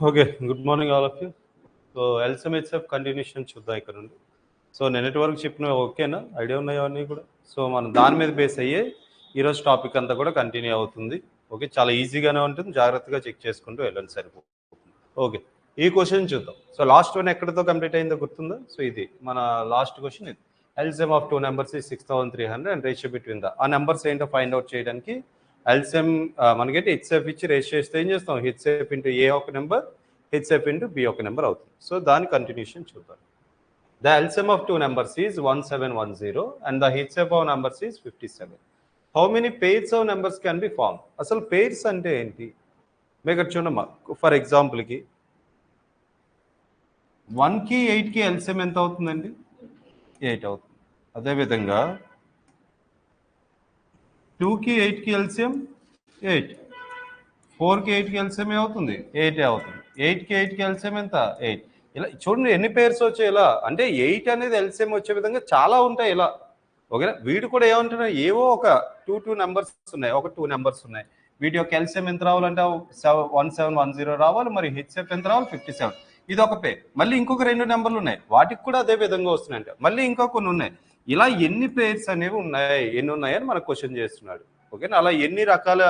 Okay, good morning all of you. So LCM HF continuation చూద్దాం ఇక్కడ నుండి. So నిన్నటి వరకు చెప్పిన ఓకేనా, ఐడియా ఉన్నాయి అవన్నీ కూడా. సో మనం దాని మీద బేస్ అయ్యే ఈరోజు టాపిక్ అంతా కూడా కంటిన్యూ అవుతుంది. ఓకే, చాలా ఈజీగానే ఉంటుంది, జాగ్రత్తగా చెక్ చేసుకుంటూ వెళ్ళండి, సరిపోతుంది. ఓకే, ఈ క్వశ్చన్ చూద్దాం. సో లాస్ట్ వన్ ఎక్కడితో కంప్లీట్ అయిందో గుర్తుందా? సో ఇది మన లాస్ట్ క్వశ్చన్. ఇది LCM of 2 numbers 6300 and ratio between ఆ నెంబర్స్ ఏంటో ఫైండ్ అవుట్ చేయడానికి ఎల్సిఎం మనకైతే హెచ్ఎఫ్ ఇచ్చి రేషియో ఇస్తే ఏం చేస్తాం? హెచ్ఎఫ్ ఇంటూ ఏ ఒక నెంబర్, హెచ్ఎఫ్ ఇంటూ బి ఒక నెంబర్ అవుతుంది. సో దాని కంటిన్యూషన్ చూద్దాం. The LCM of two numbers is 1710 and the HCF of numbers is 57. How many pairs of numbers can be formed? అసలు pairs అంటే ఏంటి? మీకు చూడమ్మా, ఫర్ ఎగ్జాంపుల్కి 1కి 8కి LCM ఎంత అవుతుందండి? 8 అవుతుంది. అదేవిధంగా 2కి 8కి LCM 8, 4కి 8కి LCM అవుతుంది 8 అవుతుంది, 8కి 8కి LCM ఎంత? 8. ఇలా చూడండి ఎన్ని పేర్స్ వచ్చాయి. ఇలా అంటే 8 అనేది ఎల్సిఎం వచ్చే విధంగా చాలా ఉంటాయి ఇలా. ఓకేనా, వీడు కూడా ఏమంటున్నాయి, ఏవో ఒక 2 నెంబర్స్ ఉన్నాయి, ఒక 2 నెంబర్స్ ఉన్నాయి. వీటి యొక్క ఎల్సిఎం ఎంత రావాలంటే 1710 రావాలి, మరి హెచ్ఎఫ్ ఎంత రావాలి? 57. ఇది ఒక పేర్. మళ్ళీ ఇంకొక 2 నెంబర్లు ఉన్నాయి, వాటికి కూడా అదే విధంగా వస్తున్నాయంట. మళ్ళీ ఇంకా కొన్ని ఉన్నాయి. ఇలా ఎన్ని పేర్స్ అనేవి ఉన్నాయి, ఎన్ని ఉన్నాయని మనకు క్వశ్చన్ చేస్తున్నాడు. ఓకేనా, అలా ఎన్ని రకాల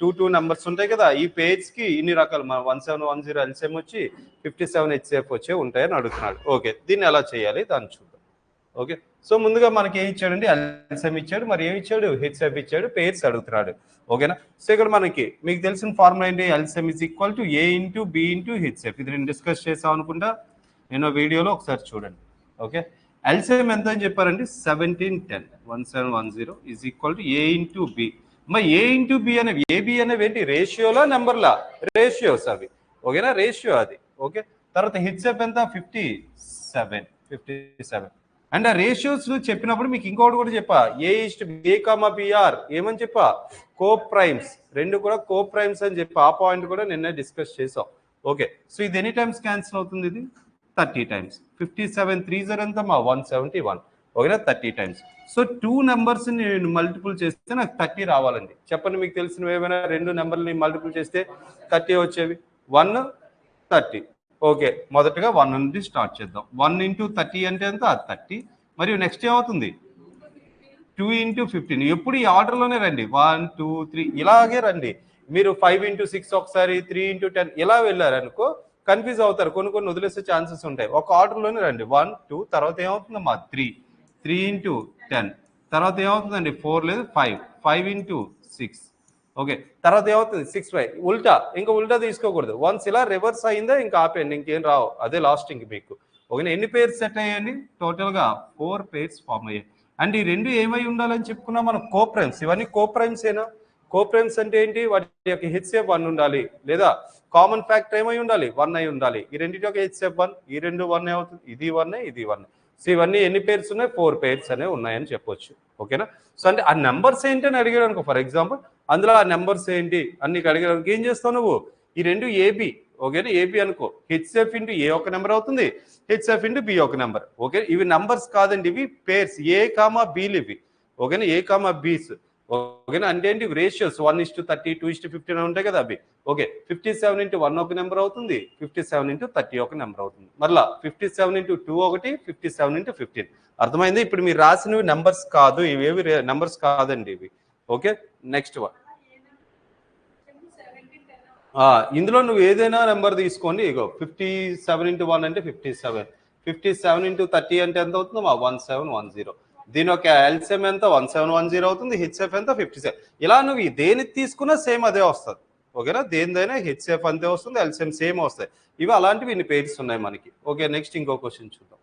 2 నెంబర్స్ ఉంటాయి కదా, ఈ పేర్స్ కి ఇన్ని రకాలు. మన 1710 ఎల్సిఎం వచ్చి 57 హెచ్సిఎఫ్ వచ్చే ఉంటాయని అడుగుతున్నాడు. ఓకే, దీన్ని ఎలా చేయాలి దాన్ని చూద్దాం. ఓకే, సో ముందుగా మనకి ఏం ఇచ్చాడండి? ఎల్సిఎం ఇచ్చాడు, మరి ఏమి ఇచ్చాడు? హెచ్సిఎఫ్ ఇచ్చాడు, పేర్స్ అడుగుతున్నాడు. ఓకేనా, సో ఇక్కడ మనకి మీకు తెలిసిన ఫార్ములా ఏంటి? LCM is equal to A into B into HCF. ఇది నేను డిస్కస్ చేసాం అనుకుంటా నేను వీడియోలో, ఒకసారి చూడండి. ఓకే, ఎల్సిఎం ఎంత అని చెప్పారండి? 1710. 1710 is equal to A into B. మరి ఏ ఇంటూ బి అనేవి, ఏబి అనేవి ఏంటి? రేషియోలా నెంబర్లా? రేషియోస్ అవి. ఓకేనా, రేషియో అది. ఓకే, తర్వాత హెచ్ఎఫ్ ఎంత? 57. అండ్ ఆ రేషియోస్ చెప్పినప్పుడు మీకు ఇంకోటి కూడా చెప్పా, ఏ కామా బిఆర్ ఏమని చెప్పా? Co primes. రెండు కూడా కో ప్రైమ్స్ అని చెప్పి ఆ పాయింట్ కూడా నిన్నే డిస్కస్ చేసాం. ఓకే, సో ఇది ఎనీ టైమ్స్ క్యాన్సిల్ అవుతుంది? ఇది 30 టైమ్స్. 57 3 ఎంత మా? 171. ఓకేనా, 30 టైమ్స్. సో 2 నెంబర్స్ నేను మల్టిపుల్ చేస్తే నాకు 30 రావాలండి. చెప్పండి, మీకు తెలిసినవి ఏమైనా 2 నెంబర్ని మల్టిపుల్ చేస్తే 30 వచ్చేవి? 1 30. ఓకే, మొదటగా 1 నుండి స్టార్ట్ చేద్దాం. 1 ఇంటూ 30 అంటే ఎంత? 30. మరియు నెక్స్ట్ ఏమవుతుంది? 2 ఇంటూ 15. ఎప్పుడు ఈ ఆర్డర్లోనే రండి, 1 2 3 ఇలాగే రండి. మీరు 5 ఇంటూ 6 ఒకసారి, 3 ఇంటూ 10 ఇలా వెళ్ళారనుకో కన్ఫ్యూజ్ అవుతారు, కొన్ని వదిలేసే ఛాన్సెస్ ఉంటాయి. ఒక ఆర్డర్లోనే రండి. 1 2, తర్వాత ఏమవుతుందమ్మా? 3 ఇంటూ 10, తర్వాత ఏమవుతుందండి? 4 లేదు 5 ఇంటూ 6. ఓకే, తర్వాత ఏమవుతుంది? 6 5. ఉల్టా, ఇంకా ఉల్టా తీసుకోకూడదు. వన్స్ ఇలా రివర్స్ అయిందా ఇంకా ఆపేయండి, ఇంకేం రావు, అదే లాస్ట్ ఇంక మీకు. ఓకే, ఎన్ని పేర్స్ సెట్ అయ్యాయండి? టోటల్గా 4 పేర్స్ ఫామ్ అయ్యాయి. అండ్ ఈ రెండు ఏమై ఉండాలని చెప్పుకున్నాం మనం? కోప్రైమ్స్. ఇవన్నీ కోప్రైమ్స్ ఏనా? కోప్రైమ్స్ అంటే ఏంటి? వాటి యొక్క హెచ్సిఎఫ్ 1 ఉండాలి, లేదా కామన్ ఫ్యాక్టర్ ఏమై ఉండాలి? 1 అయి ఉండాలి. ఈ రెండింటి యొక్క హెచ్సిఎఫ్ 1, ఈ రెండు 1 అవుతుంది, ఇది 1 ఇది 1. సో ఇవన్నీ ఎన్ని పేర్స్ ఉన్నాయి? 4 పేర్స్ అనేవి ఉన్నాయని చెప్పొచ్చు. ఓకేనా, సో అంటే ఆ నెంబర్స్ ఏంటి అని అడిగాడు అనుకో, ఫర్ ఎగ్జాంపుల్ అందులో ఆ నెంబర్స్ ఏంటి అని నీకు అడిగాడు. ఏం చేస్తావు నువ్వు? ఈ రెండు ఏబి. ఓకేనా, ఏబి అనుకో, హెచ్సిఎఫ్ ఇంటూ ఏ ఒక నెంబర్ అవుతుంది, హెచ్ఎఫ్ ఇంటూ బి ఒక నెంబర్. ఓకే, ఇవి నెంబర్స్ కాదండి, ఇవి పేర్స్, ఏ కామా బీలు ఇవి. ఓకేనా, ఏ కామా బీస్. ఓకేనా, అంటే ఏంటి? రేషియోస్ 1:30, 2:15 ఉంటాయి కదా అవి. ఓకే, 57 ఇంటూ 1 ఒక నెంబర్ అవుతుంది, 57 ఇంటూ 30 ఒక నెంబర్ అవుతుంది. మరలా 57 ఇంటూ 2 ఒకటి, 57 ఇంటూ 15. అర్థమైంది? ఇప్పుడు మీరు రాసినవి నెంబర్స్ కాదు, ఇవేవి నెంబర్స్ కాదండి ఇవి. Okay, next one. ఇందులో నువ్వు ఏదైనా నెంబర్ తీసుకోండి. ఇగో 57 ఇంటూ 1 అంటే 57, 57 ఇంటూ 30 అంటే ఎంత అవుతుంది? 1710. దీని యొక్క ఎల్సిఎం ఎంత? 1710 అవుతుంది, హెచ్ఎఫ్ ఎంత? 57. ఇలా నువ్వు దేని తీసుకున్నా సేమ్ అదే వస్తుంది. ఓకేనా, దేనిదైనా హెచ్ఎఫ్ అంతే వస్తుంది, ఎల్సిఎం సేమ్ వస్తాయి. ఇవి అలాంటివి ఇన్ని పేర్స్ ఉన్నాయి మనకి. ఓకే, నెక్స్ట్ ఇంకో క్వశ్చన్ చూద్దాం.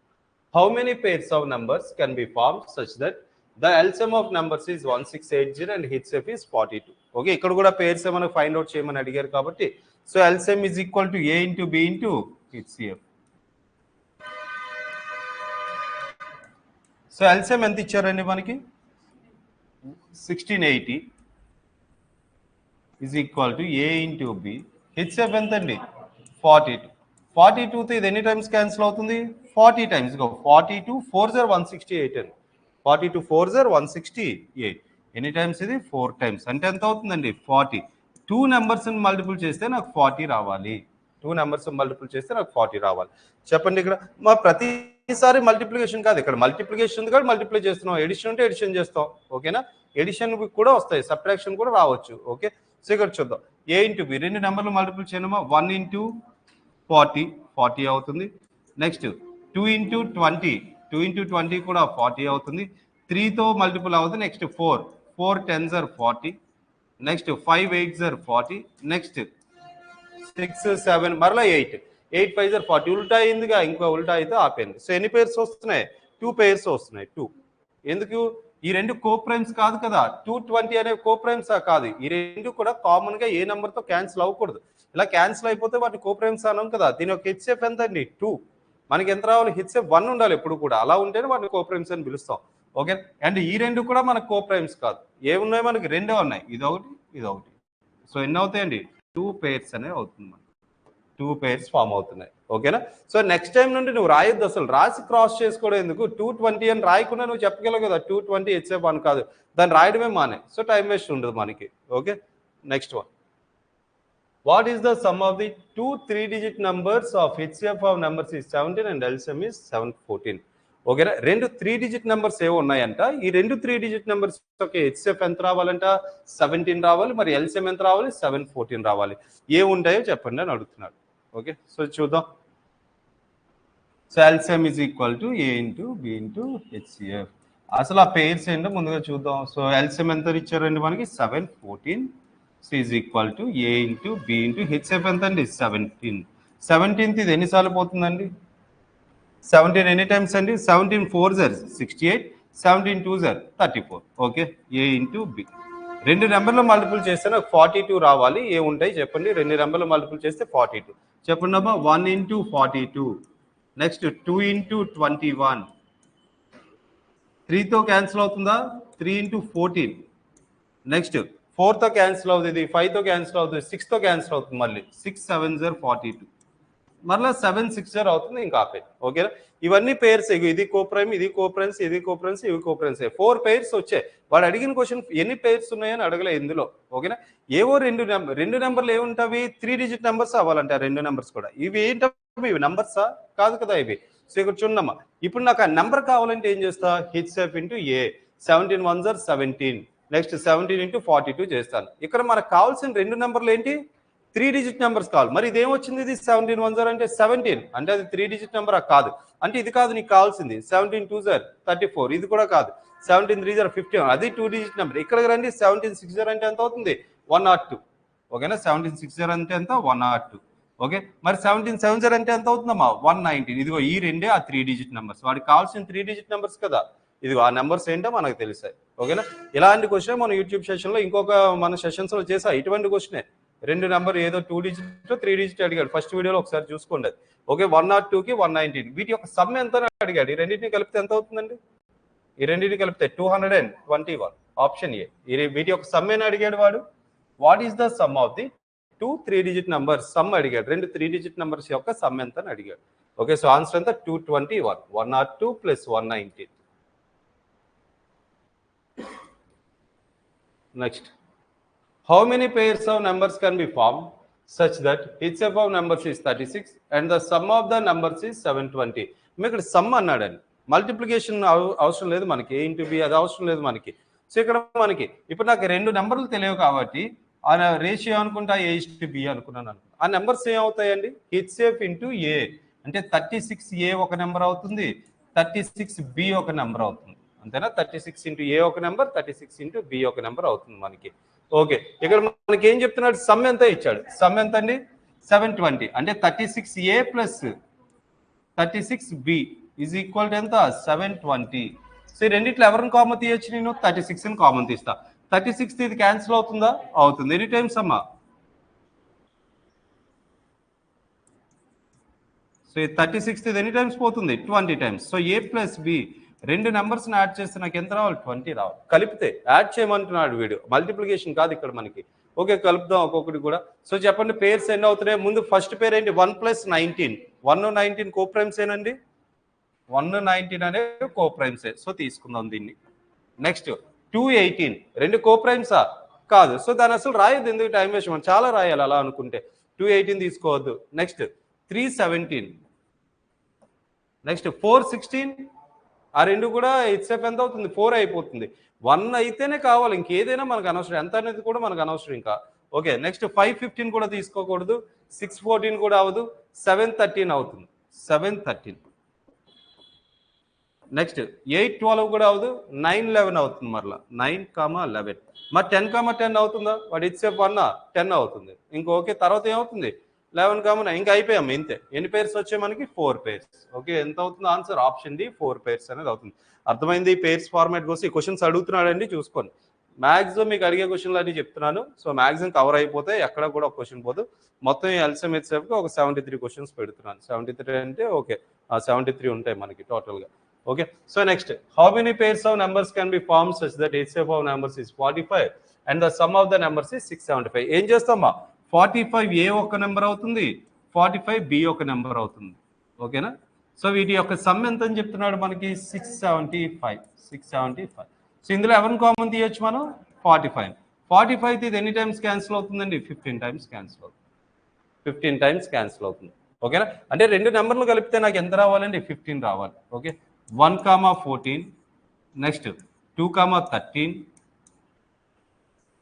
How many pairs of numbers can be form such that the LCM of numbers is 1680 and HCF is 42. Okay, ఇక్కడ కూడా పేర్స్ మనకు ఫైండ్ అవుట్ చేయమని అడిగారు కాబట్టి, so LCM is equal to A into B into HCF. So LCM ఎంత ఇచ్చారండి మనకి? 1680 is equal to A into B. HCF ఎంత అండి? 42. 42తో ఇది ఎన్ని టైమ్స్ క్యాన్సిల్ అవుతుంది? 40 టైమ్స్. 42 4 168 అండి. 42 4 168. ఎన్ని టైమ్స్ ఇది? 4 టైమ్స్. అంటే ఎంత అవుతుందండి? 40. 2 నెంబర్స్ మల్టిపుల్ చేస్తే నాకు 40 రావాలి. 2 నెంబర్స్ మల్టిపుల్ చేస్తే నాకు 40 రావాలి. చెప్పండి ఇక్కడ మా ప్రతిసారి మల్టిప్లికేషన్ కాదు, ఇక్కడ మల్టిప్లికేషన్ ఉంది కాబట్టి మల్టిప్లై చేస్తున్నాం, ఎడిషన్ అంటే ఎడిషన్ చేస్తాం. ఓకేనా, ఎడిషన్ కూడా వస్తాయి, సబ్ట్రాక్షన్ కూడా రావచ్చు. ఓకే, సో ఇక్కడ చూద్దాం. a ఇంటూ బి, రెండు నెంబర్లు మల్టిపుల్ చేయడమా, 1 ఇంటూ 40 అవుతుంది. నెక్స్ట్ 2 ఇంటూ 20 కూడా 40 అవుతుంది. 3తో మల్టిపుల్ అవుతుంది. Next 4 10s are 40. Next 5 8s are 40. Next 6 7 మరలా 8 5s are 40. ఉల్టా అయిందిగా, ఇంకో ఉల్టా అయితే ఆపేయండి. సో ఎన్ని పేర్స్ వస్తున్నాయి, 2 పేర్స్ వస్తున్నాయి. 2 ఎందుకు, ఈ రెండు కోప్రైమ్స్ కాదు కదా, 220 అనే కోప్రైమ్స్ కాదు. ఈ రెండు కూడా కామన్ గా ఏ నెంబర్ తో క్యాన్సిల్ అవ్వకూడదు. ఇలా క్యాన్సిల్ అయిపోతే వాటిని కోప్రైమ్స్ అన్నాం కదా. దీని యొక్క హెచ్ఎఫ్ ఎంత అండి, 2. మనకి ఎంత రావాలి, హెచ్ఎఫ్ 1 ఉండాలి ఎప్పుడు కూడా, అలా ఉంటేనే వాటిని కోప్రైమ్స్ అని పిలుస్తాం. ఓకే, అండ్ ఈ రెండు కూడా మనకు కోప్రైమ్స్ కాదు. ఏమున్నాయి మనకి, రెండే ఉన్నాయి, ఇదొకటి ఇదొకటి. సో ఎన్ని అవుతాయండి, 2 పేర్స్ అనే అవుతుంది, మనకి 2 పేర్స్ ఫామ్ అవుతున్నాయి. ఓకేనా, సో నెక్స్ట్ టైం నుండి నువ్వు రాయొద్దు, అసలు రాసి క్రాస్ చేసుకోవడం ఎందుకు. 220 అని రాయకుండా నువ్వు చెప్పగలవు కదా 220 హెచ్ఎఫ్ 1 కాదు, దాన్ని రాయడమే మానే. సో టైం వేస్ట్ ఉండదు మనకి. Okay, next one. What is the sum of the two 3-digit numbers of HCF of numbers is 17 and LCM is 714? ఓకేనా, రెండు 3-digit numbers ఏవో ఉన్నాయంట. ఈ రెండు 3-digit numbers ఓకే, హెచ్సిఎఫ్ ఎంత రావాలంట, 17 రావాలి. మరి ఎల్సిఎం ఎంత రావాలి, 714 రావాలి. ఏ ఉంటాయో చెప్పండి అని అడుగుతున్నాడు. ఓకే, సో చూద్దాం. So LCM is equal to A into B into HCF. అసలు ఆ పేర్స్ ఏంటో ముందుగా చూద్దాం. సో ఎల్సిఎం ఎంత ఇచ్చారండి మనకి, 714. So is equal to A into B into HF ఎంత అండి, 17. 17th ఇది ఎన్నిసార్లు పోతుందండి, 17 ఎనీ టైమ్స్ అండి, 17 4s are 68, 17 2s are 34. Okay, A into B. రెండు నెంబర్లు మల్టిపుల్ చేస్తే నాకు 42 రావాలి. ఏ ఉంటాయి చెప్పండి, రెండు నెంబర్లు మల్టిపుల్ చేస్తే 42. చెప్పండి అమ్మా, 1 ఇంటూ 42. Next 2 into 21. 3తో క్యాన్సిల్ అవుతుందా, 3 ఇంటూ 14. నెక్స్ట్ 4తో క్యాన్సిల్ అవుతుంది, 5తో క్యాన్సిల్ అవుతుంది, 6తో క్యాన్సిల్ అవుతుంది. మళ్ళీ 6 7s are 42. మరలా 7 6 అవుతుంది, ఇంకా ఆపే. ఓకేనా, ఇవన్నీ పేర్స్, ఇది కోప్రైమ్, ఇది కోప్రైమ్స్, ఇది కోప్రైమ్స్, ఇవి కోప్రైమ్స్. 4 పేర్స్ వచ్చాయి. వాడు అడిగిన క్వశ్చన్ ఎన్ని పేర్స్ ఉన్నాయని అడగలే ఇందులో. ఓకేనా, ఏవో రెండు నెంబర్లు ఏముంటావి, 3-digit నెంబర్స్ అవ్వాలంటే ఆ రెండు నెంబర్స్ కూడా. ఇవి ఏంటవి, ఇవి నెంబర్సా కాదు కదా ఇవి. సో ఇక్కడ చూడమ్మా, ఇప్పుడు నాకు ఆ నెంబర్ కావాలంటే ఏం చేస్తా, HF into A, 17 1s are 17. Next 17 into 42 చేస్తాను. ఇక్కడ మనకు కావాల్సిన రెండు నెంబర్లు ఏంటి, 3-digit నెంబర్స్ కావాలి. మరి ఇదేం వచ్చింది, ఇది 17 1s are అంటే 17, అంటే అది 3-digit నెంబర్ కాదు. అంటే ఇది కాదు నీకు కావాల్సింది. 17 2s are 34, ఇది కూడా కాదు. 17 3s are 15, అది 2-digit నెంబర్. ఇక్కడికి రండి, 17 6 అంటే ఎంత అవుతుంది, 102. ఓకేనా, 17 6 అంటే ఎంత, 102. ఓకే, మరి 17 7 అంటే ఎంత అవుతుందమ్మా, 119. ఇదిగో ఈ రెండే ఆ 3-digit నెంబర్స్. వాడికి కావాల్సిన 3-digit నెంబర్స్ కదా. ఇదిగో ఆ నెంబర్స్ ఏంటో మనకు తెలిసాయి. ఓకేనా, ఇలాంటి క్వశ్చన్ మన యూట్యూబ్ సెషన్లో ఇంకొక మన సెషన్స్లో చేసా. ఇటువంటి క్వశ్చనే, రెండు నెంబర్ ఏదో 2-digit 3-digit అడిగాడు. ఫస్ట్ వీడియోలో ఒకసారి చూసుకోండి అది. ఓకే, 102కి 119, వీటి యొక్క సమ్ ఎంత అడిగాడు. ఈ రెండింటిని కలిపితే ఎంత అవుతుందండి, ఈ రెండింటిని కలిపితే 221. Option A. వీటి యొక్క సమ్ ఏనా అడిగాడు వాడు. What is the sum of the 2 3-digit numbers, some అడిగాడు. రెండు 3-digit నెంబర్స్ యొక్క సమ్ ఎంత అని అడిగాడు. ఓకే, సో ఆన్సర్ ఎంత, 221. 102 + 119. Next, how many pairs of numbers can be formed such that HCF of numbers is 36 and the sum of the numbers is 720? మీకు ఇక్కడ some అన్నాడండి, మల్టిప్లికేషన్ అవసరం లేదు మనకి, ఏ ఇంటూ బి అది అవసరం లేదు మనకి. సో ఇక్కడ మనకి ఇప్పుడు నాకు రెండు నెంబర్లు తెలియవు కాబట్టి ఆ రేషియో అనుకుంటా, ఏ ఇస్టు బి అనుకున్నాను. ఆ నెంబర్స్ ఏమవుతాయండి, హెచ్సిఎఫ్ ఇంటూ ఏ అంటే 36A ఒక నెంబర్ అవుతుంది, 36B ఒక నెంబర్ అవుతుంది. అంతేనా, 36 ఇంటూ ఏ ఒక నెంబర్, 36 ఇంటూ బి ఒక నెంబర్ అవుతుంది మనకి. ఓకే, ఇక్కడ మనకి ఏం చెప్తున్నాడు, సమ్ ఎంత ఇచ్చాడు. సమ్ ఎంత అండి, 720. అంటే 36A + 36B is equal to ఎంత, 720. సో ఈ రెండిట్లో ఎవరిని కామన్ తీయచ్చు, నేను 36ని కామన్ తీస్తా. 36 ఇది క్యాన్సిల్ అవుతుందా, అవుతుంది. ఎనీ టైమ్స్ అమ్మా, సో ఈ 36 ఇది ఎనీ టైమ్స్ పోతుంది, 20 టైమ్స్. సో ఏ ప్లస్ బి రెండు నెంబర్స్ని యాడ్ చేస్తే నాకు ఎంత రావాలి, 20 రావాలి. కలిపితే యాడ్ చేయమంటున్నాడు వీడు, మల్టిప్లికేషన్ కాదు ఇక్కడ మనకి. ఓకే, కలుపుదాం ఒక్కొక్కటి కూడా. సో చెప్పండి, పేర్స్ ఎన్ని అవుతున్నాయి. ముందు ఫస్ట్ పేరు ఏంటి, 1 + 19. 1 19 కోప్రైమ్స్ ఏనండి, 1 19 అనేవి కోప్రైమ్సే. సో తీసుకుందాం దీన్ని. నెక్స్ట్ 2 18 రెండు కోప్రైమ్సా కాదు. సో దాని అసలు రాయదు, ఎందుకు టైం వేస్ట్, మనం చాలా రాయాలి అలా అనుకుంటే. 218 తీసుకోవద్దు. నెక్స్ట్ 317, నెక్స్ట్ 416, ఆ రెండు కూడా హెచ్ఎఫ్ ఎంత అవుతుంది 4 అయిపోతుంది. 1 అయితేనే కావాలి, ఇంకేదైనా మనకు అనవసరం, ఎంత అనేది కూడా మనకు అనవసరం ఇంకా. ఓకే, నెక్స్ట్ 515 కూడా తీసుకోకూడదు, 614 కూడా అవ్వదు, 713 అవుతుంది, 713. నెక్స్ట్ 812 కూడా అవ్వదు, 911 అవుతుంది, మరలా 9,11. మరి 10,10 అవుతుందా? వాడు హెచ్ఎఫ్ 1 10 అవుతుంది. ఇంక ఓకే, తర్వాత ఏమవుతుంది 11,9. ఇంకా అయిపోయాం, ఇంతే. ఎన్ని పేర్స్ వచ్చాయి మనకి? 4 పేర్స్. ఓకే, ఎంత అవుతుంది ఆన్సర్? ఆప్షన్ డి 4 పేర్స్ అనేది అవుతుంది. అర్థమైంది? పేర్స్ ఫార్మాట్ కోసం ఈ క్వశ్చన్స్ అడుగుతున్నాడండి, చూసుకోండి. మ్యాక్సిమం మీకు అడిగే క్వశ్చన్లు అన్ని చెప్తున్నాను. సో మ్యాక్సిమం కవర్ అయిపోతే ఎక్కడ కూడా ఒక క్వశ్చన్ పోదు. మొత్తం ఎల్సిఎం హెచ్ఎఫ్కి ఒక 73 క్వశ్చన్స్ పెడుతున్నాను. 73 అంటే ఓకే, 73 ఉంటాయి మనకి టోటల్గా. Okay, so next, how many pairs of numbers can be form such that HF of numbers is 45 and the sum of the numbers is 675. ఏం చేస్తామా? 45 ఏ ఒక నెంబర్ అవుతుంది, 45 బి ఒక నెంబర్ అవుతుంది. ఓకేనా? సో వీటి యొక్క సమ్ ఎంత అని చెప్తున్నాడు మనకి? 675. సో ఇందులో ఎవరిని కామన్ తీయొచ్చు మనం? 45. 45 ఇది ఎన్ని టైమ్స్ క్యాన్సిల్ అవుతుందండి? 15 టైమ్స్ క్యాన్సిల్ అవుతుంది. 15 టైమ్స్ క్యాన్సిల్ అవుతుంది. ఓకేనా? అంటే రెండు నెంబర్లు కలిపితే నాకు ఎంత రావాలండి? 15 రావాలి. ఓకే, 1,14, నెక్స్ట్ 2,13,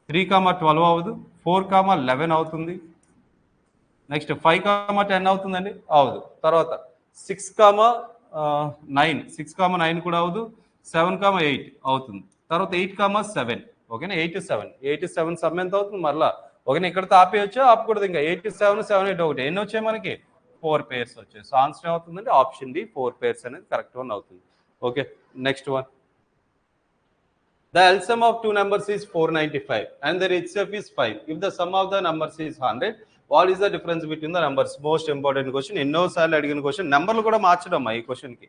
3,12 అవ్వదు, 4,11 అవుతుంది, నెక్స్ట్ 5,10 అవుతుందండి, అవ్వదు. తర్వాత 6,9, 6,9 కూడా అవ్వదు, 7,8 అవుతుంది. తర్వాత 8,7. ఓకేనా? 8 7 సమ్ ఎంత అవుతుంది మరలా? ఓకేనా? ఇక్కడతో ఆపేయచ్చు, ఆపకూడదు ఇంకా. 8 7 7 8 ఒకటి ఎన్ని వచ్చాయి మనకి? 4 పేర్స్ వచ్చాయి. సో ఆన్సర్ ఏమవుతుందండి? ఆప్షన్ డి 4 పేర్స్ అనేది కరెక్ట్ వన్ అవుతుంది. Okay, next one. The LCM of two numbers is 495 and their HCF is 5. If the sum of the numbers is 100, what is the difference between the numbers? Most important question. ఎన్నోసార్లు అడిగిన question. నెంబర్లు కూడా మార్చడం ఈ క్వశ్చన్కి.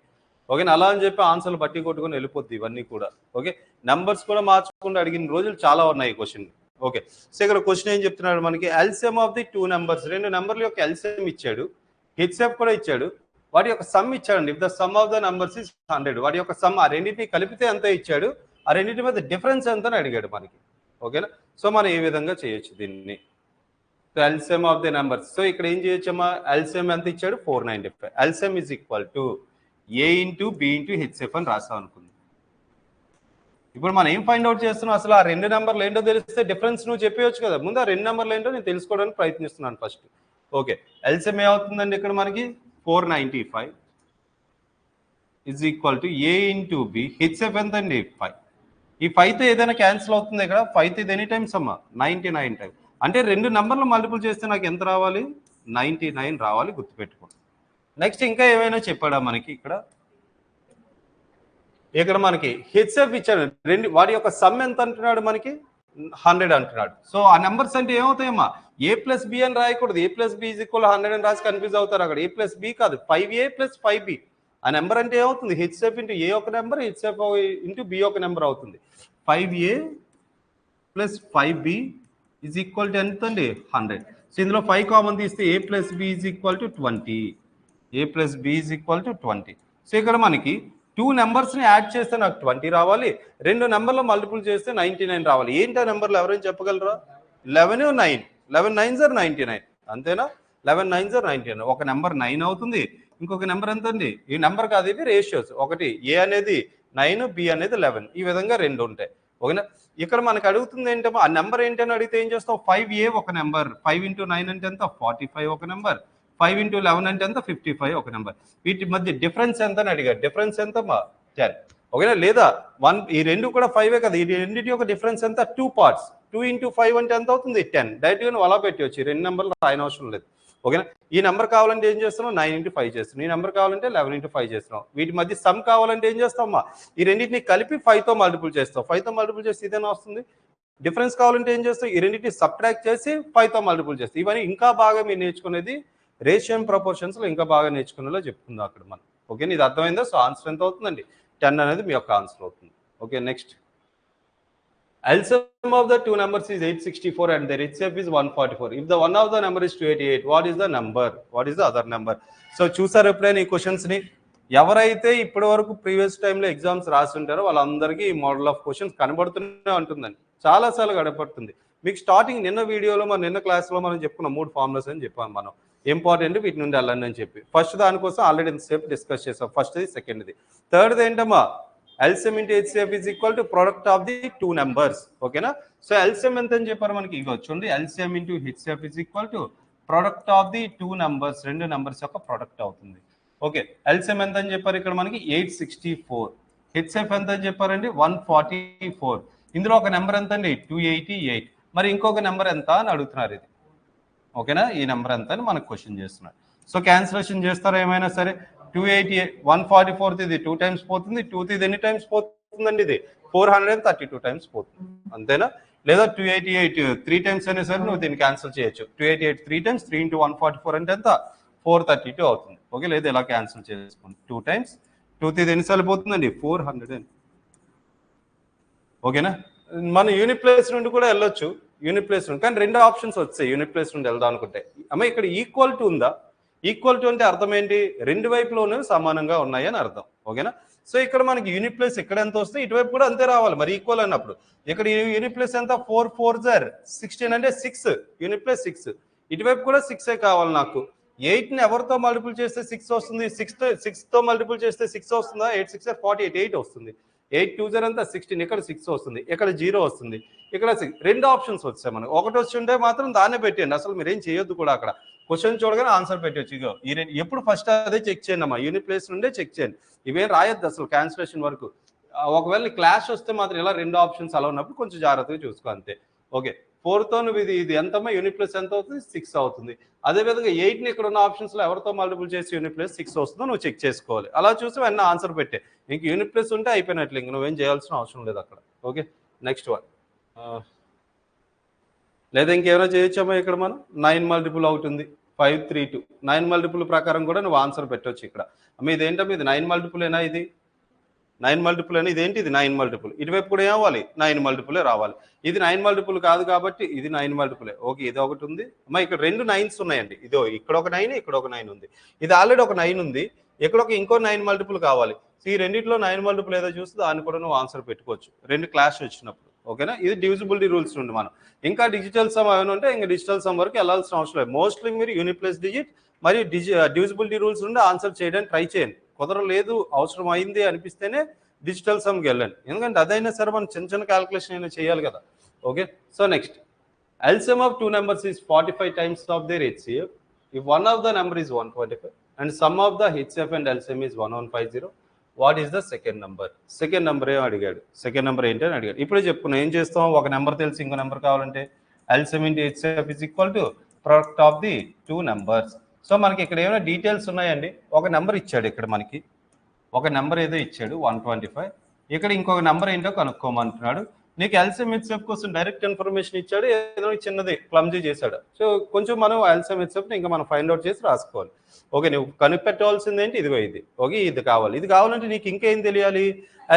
ఓకేనా? అలా అని చెప్పి ఆన్సర్లు బట్టి కొట్టుకొని వెళ్ళిపోద్ది ఇవన్నీ కూడా. ఓకే, నెంబర్స్ కూడా మార్చకుండా అడిగిన రోజులు చాలా ఉన్నాయి ఈ క్వశ్చన్. ఓకే, సో ఇక్కడ క్వశ్చన్ ఏం చెప్తున్నాడు మనకి? LCM of the two numbers, రెండు నెంబర్ల యొక్క ఎల్సిఎం ఇచ్చాడు, హెచ్సిఎఫ్ కూడా ఇచ్చాడు, వాటి యొక్క సమ్ ఇచ్చాడండి. If the sum of the numbers is 100, వాటి యొక్క సమ్, ఆ రెండింటిని కలిపితే ఎంత ఇచ్చాడు, ఆ రెండింటి మధ్య డిఫరెన్స్ ఎంత అని అడిగాడు మనకి. ఓకేనా? సో మనం ఏ విధంగా చేయొచ్చు దీన్ని? LCM of the numbers. So ఇక్కడ ఏం చేయొచ్చమ్మా? ఎల్సిఎం ఎంత ఇచ్చాడు? 495. LCM is equal to A into B into HF అని రాసాం అనుకుంది. ఇప్పుడు మనం ఏం ఫైండ్ అవుట్ చేస్తున్నాం? అసలు ఆ రెండు నెంబర్లు ఏంటో తెలిస్తే డిఫరెన్స్ నువ్వు చెప్పవచ్చు కదా. ముందు ఆ రెండు నెంబర్లు ఏంటో నేను తెలుసుకోవడానికి ప్రయత్నిస్తున్నాను ఫస్ట్. ఓకే, ఎల్సిఎం ఏమవుతుందండి ఇక్కడ మనకి? 495 is equal to A into B, HF ఎంత అండి? 5. ఈ 5తో ఏదైనా క్యాన్సిల్ అవుతుంది ఇక్కడ. 5తో ఇది ఎనీ టైమ్స్ అమ్మా? 99 టైమ్స్. అంటే రెండు నెంబర్లు మల్టిపుల్ చేస్తే నాకు ఎంత రావాలి? 99 రావాలి, గుర్తుపెట్టుకోండి. నెక్స్ట్ ఇంకా ఏమైనా చెప్పాడా మనకి ఇక్కడ? ఇక్కడ మనకి హెచ్ఎఫ్ ఇచ్చాడు, రెండు, వాడి యొక్క సమ్ ఎంత అంటున్నాడు మనకి? 100 అంటున్నాడు. సో ఆ నెంబర్స్ అంటే ఏమవుతాయమ్మా? ఏ ప్లస్ బి అని రాయకూడదు. ఏ ప్లస్ బి ఈజ్ ఈక్వల్ 100 అని రాసి కన్ఫ్యూజ్ అవుతారు అక్కడ. ఏ ప్లస్ బి కాదు, 5a ప్లస్ 5b. ఆ నెంబర్ అంటే ఏమవుతుంది? హెచ్ఎఫ్ ఇంటూ ఏ ఒక నెంబర్, హెచ్ఎఫ్ ఇంటూ బి ఒక నెంబర్ అవుతుంది. 5a plus 5b is equal to ఎంత అండి? 100. సో ఇందులో 5 కామన్ తీస్తే A plus B is equal to 20. A plus B is equal to 20. So ఇక్కడ మనకి టూ నెంబర్స్ని యాడ్ చేస్తే నాకు 20 రావాలి, రెండు నెంబర్లు మల్టిపుల్ చేస్తే 99 రావాలి. ఏంటి ఆ నెంబర్లు ఎవరైనా చెప్పగలరా? 11 9, 11 9s are 99, అంతేనా? 11 9s are 99. ఒక నెంబర్ 9 అవుతుంది, ఇంకొక నెంబర్ ఎంత అండి? ఈ నెంబర్ కాదు, ఇవి రేషియోస్. ఒకటి ఏ అనేది 9, బి అనేది 11, ఈ విధంగా రెండు ఉంటాయి. ఓకేనా? ఇక్కడ మనకు అడుగుతుంది ఏంటమ్మా? ఆ నెంబర్ ఏంటని అడిగితే ఏం చేస్తావు? 5a ఒక నెంబర్, 5 into 9 అంటే ఎంత? 45 ఒక నెంబర్, 5 into 11 అంటే ఎంత? 55 ఒక నెంబర్. వీటి మధ్య డిఫరెన్స్ ఎంత అని అడిగారు. డిఫరెన్స్ ఎంత? 10. ఓకేనా? లేదా 1, ఈ రెండు కూడా 5 కదా, ఈ రెండింటి యొక్క డిఫరెన్స్ ఎంత? 2 parts. 2 into 5 అంటే ఎంత అవుతుంది? 10. డైరెక్ట్గా నువ్వు అలా పెట్టవచ్చు, ఈ రెండు నెంబర్లు రాయన అవసరం లేదు. ఓకేనా? ఈ నెంబర్ కావాలంటే ఏం చేస్తున్నావు? 9 into 5 చేస్తున్నావు. ఈ నెంబర్ కావాలంటే 11 into 5 చేస్తున్నావు. వీటి మధ్య సమ్ కావాలంటే ఏం చేస్తావమ్మా? ఈ రెండింటిని కలిపి 5తో మల్టిపుల్ చేస్తావు. 5తో మల్టిపుల్ చేస్తే ఇదేనా వస్తుంది. డిఫరెన్స్ కావాలంటే ఏం చేస్తావు? ఈ రెండింటిని సబ్ట్రాక్ట్ చేసి 5తో మల్టిపుల్ చేస్తావు. ఇవన్నీ ఇంకా బాగా మీరు నేర్చుకునేది రేషియో అండ్ ప్రపోర్షన్స్లో ఇంకా బాగా నేర్చుకునేలా చెప్తుందా అక్కడ మనం. ఓకే, ఇది అర్థమైందా? సో ఆన్సర్ ఎంత అవుతుందండి? 10 అనేది మీ యొక్క ఆన్సర్ అవుతుంది. Okay, next. LCM of the two numbers is 864 and their HCF is 144. If the one of the number is 288, what is the number? What is the other number? So చూసారు ఎప్పుడైనా ఈ క్వశ్చన్స్ని? ఎవరైతే ఇప్పటి వరకు ప్రీవియస్ టైంలో exams రాసి ఉంటారో వాళ్ళందరికీ ఈ మోడల్ ఆఫ్ క్వశ్చన్స్ కనబడుతూనే ఉంటుందండి, చాలాసార్లు కనబడుతుంది. మీకు స్టార్టింగ్ నిన్న వీడియోలో నిన్న క్లాస్లో మనం చెప్పుకున్నాం 3 ఫార్ములాస్ అని చెప్పాం మనం. ఇంపార్టెంట్ వీటి నుండి వెళ్ళండి అని చెప్పి. ఫస్ట్ దానికోసం ఆల్రెడీ ఇంతసేపు డిస్కస్ చేసాం. ఫస్ట్ది, సెకండ్ది. థర్డ్ది ఏంటమ్మా, LCM into HCF is equal to product of the two numbers. ఓకేనా? సో LCM ఎంత అని చెప్పారు మనకి, ఇగో చూడండి, LCM into HCF is equal to product of the two numbers, రెండు నంబర్స్ యొక్క ప్రొడక్ట్ అవుతుంది. ఓకే, LCM ఎంత అని చెప్పారు ఇక్కడ మనకి 864, HCF ఎంత అని చెప్పారండి 144. ఇందులో ఒక నెంబర్ ఎంత అండి 288, మరి ఇంకొక నెంబర్ ఎంత అని అడుగుతున్నారు. ఇది ఓకేనా, ఈ నెంబర్ ఎంత అని మనకు క్వశ్చన్ చేస్తున్నారు. సో క్యాన్సిలేషన్ చేస్తారా ఏమైనా సరే, 288 144 ఇది 2 టైమ్స్ పోతుంది, 2 ఇది ఎన్ని టైమ్స్ పోతుందండి, ఇది 432 టైమ్స్ పోతుంది, అంతేనా? లేదా 288 3 టైమ్స్ అయినా సరే నువ్వు దీన్ని క్యాన్సిల్ చేయొచ్చు. 288 3 టైమ్స్ 3 into 144 అంటే ఎంత 432 అవుతుంది. ఓకే, లేదా ఇలా క్యాన్సిల్ చేసుకోండి. 2 టైమ్స్ 2 ఇది ఎన్నిసార్లు పోతుందండి 400. ఓకేనా, మనం యూనిట్ ప్లేస్ నుండి కూడా వెళ్ళొచ్చు, యూనిట్ ప్లేస్ నుండి, కానీ రెండు ఆప్షన్స్ వచ్చాయి యూనిట్ ప్లేస్ నుండి వెళ్దాం అనుకుంటే. అమ్మ ఇక్కడ ఈక్వల్ టు ఉందా, ఈక్వల్ టు అంటే అర్థం ఏంటి, రెండు వైపులోనూ సమానంగా ఉన్నాయి అని అర్థం. ఓకేనా, సో ఇక్కడ మనకి యూనిట్ ప్లేస్ ఎక్కడ ఎంత వస్తే ఇటువైపు కూడా అంతే రావాలి మరి ఈక్వల్ అన్నప్పుడు. ఇక్కడ యూనిట్ ప్లేస్ ఎంత 4 4 16 అంటే 6, యూనిట్ ప్లేస్ 6, ఇటువైపు కూడా 6 కావాలి నాకు. 8ని ఎవరితో మల్టిపుల్ చేస్తే 6 వస్తుంది, 6తో మల్టిపుల్ చేస్తే 6 వస్తుందా, 8 6 48, 8 వస్తుంది. 8 2 అంతా 16, ఇక్కడ 6 వస్తుంది, ఇక్కడ 0 వస్తుంది, ఇక్కడ 6. రెండు ఆప్షన్స్ వచ్చాయి మనకు. ఒకటి వచ్చి ఉంటే మాత్రం దాన్నే పెట్టండి, అసలు మీరు ఏం చేయొద్దు కూడా. అక్కడ క్వశ్చన్ చూడగానే ఆన్సర్ పెట్టవచ్చు. ఇగో ఈ ఎప్పుడు ఫస్ట్ అదే చెక్ చేయండి అమ్మా, యూనిట్ ప్లేస్ నుండే చెక్ చేయండి, ఇవేం రాయొద్దు అసలు క్యాన్సిలేషన్ వరకు. ఒకవేళ క్లాష్ వస్తే మాత్రం ఇలా రెండు ఆప్షన్స్ అలా ఉన్నప్పుడు కొంచెం జాగ్రత్తగా చూసుకో అంతే. ఓకే, 4తో నువ్వు ఇది ఎంతమ్మా, యూనిట్ ప్లేస్ ఎంత అవుతుంది 6 అవుతుంది. అదేవిధంగా 8ని ఇక్కడ ఉన్న ఆప్షన్స్లో ఎవరితో మల్టిపుల్ చేసి యూనిట్ ప్లేస్ 6 వస్తుందో నువ్వు చెక్ చేసుకోవాలి. అలా చూసి వెన్న ఆన్సర్ పెట్టే, ఇంక యూనిట్ ప్లేస్ ఉంటే అయిపోయినట్లు, ఇంక నువ్వేం చేయాల్సిన అవసరం లేదు అక్కడ. Okay, next one. లేదా ఇంకేమైనా చేయొచ్చామా, ఇక్కడ మనం 9 మల్టిపుల్ అవుతుంది 532, 9 మల్టిపుల్ ప్రకారం కూడా నువ్వు ఆన్సర్ పెట్టవచ్చు ఇక్కడ. అమ్మ ఇదేంటమ్మా, ఇది 9 మల్టిపుల్ అయినా, ఇది 9 మల్టిపుల్ అయినా, ఇదేంటి ఇది 9 మల్టిపుల్, ఇటువైపు కూడా ఏమవ్వాలి 9 మల్టిపులే రావాలి. ఇది 9 మల్టిపుల్ కాదు కాబట్టి ఇది 9 మల్టిపులే. ఓకే, ఇది ఒకటి ఉంది అమ్మా, ఇక్కడ రెండు 9s ఉన్నాయండి, ఇదో ఇక్కడ ఒక 9, ఇక్కడ ఒక 9 ఉంది, ఇది ఆల్రెడీ ఒక 9 ఉంది, ఇక్కడ ఒక ఇంకో 9 మల్టిపుల్ కావాలి. సో ఈ రెండిట్లో 9 మల్టిపుల్ ఏదో చూస్తే దాన్ని కూడా నువ్వు ఆన్సర్ పెట్టుకోవచ్చు రెండు క్లాష్ వచ్చినప్పుడు. ఓకేనా, ఇది డివిజిబిలిటీ రూల్స్ నుండి మనం. ఇంకా డిజిటల్ సమ్ ఏమైనా ఉంటే ఇంకా డిజిటల్ సమ్ వరకు వెళ్ళాల్సిన అవసరం లేదు. మోస్ట్లీ మీరు యూనిట్ ప్లస్ డిజిట్ మరియు డివిజిబిలిటీ రూల్స్ నుండి ఆన్సర్ చేయడానికి ట్రై చేయండి. కుదరలేదు అవసరం అయింది అనిపిస్తేనే డిజిటల్ సమ్కి వెళ్ళండి, ఎందుకంటే అదైనా సరే మనం చిన్న చిన్న క్యాలిక్యులేషన్ అయినా చేయాలి కదా. Okay, so next, LCM of two numbers is 45 times of their HCF if one of the number is 125 and sum of the HCF and LCM is 1150. What is the second number? Second number ఏం అడిగాడు, second number ఏంటి అని అడిగాడు. ఇప్పుడే చెప్పుకున్నాం ఏం చేస్తాం, ఒక నెంబర్ తెలిసి ఇంకో నెంబర్ కావాలంటే LCM into HCF is equal to product of the two numbers. So మనకి ఇక్కడ ఏమైనా డీటెయిల్స్ ఉన్నాయండి. ఒక నెంబర్ ఇచ్చాడు, ఇక్కడ మనకి ఒక నెంబర్ ఏదో ఇచ్చాడు 125, ఇక్కడ ఇంకొక నెంబర్ ఏంటో కనుక్కోమంటున్నాడు. నీకు LCM HCF కోసం డైరెక్ట్ ఇన్ఫర్మేషన్ ఇచ్చాడు, ఏదో చిన్నది క్లమ్జీ చేశాడు. సో కొంచెం మనం LCM HCF ఇంకా మనం ఫైండ్ అవుట్ చేసి రాసుకోవాలి. ఓకే, నువ్వు కనిపెట్టవలసింది ఏంటి, ఇదిగో ఇది. ఓకే, ఇది కావాలి, ఇది కావాలంటే నీకు ఇంకేం తెలియాలి,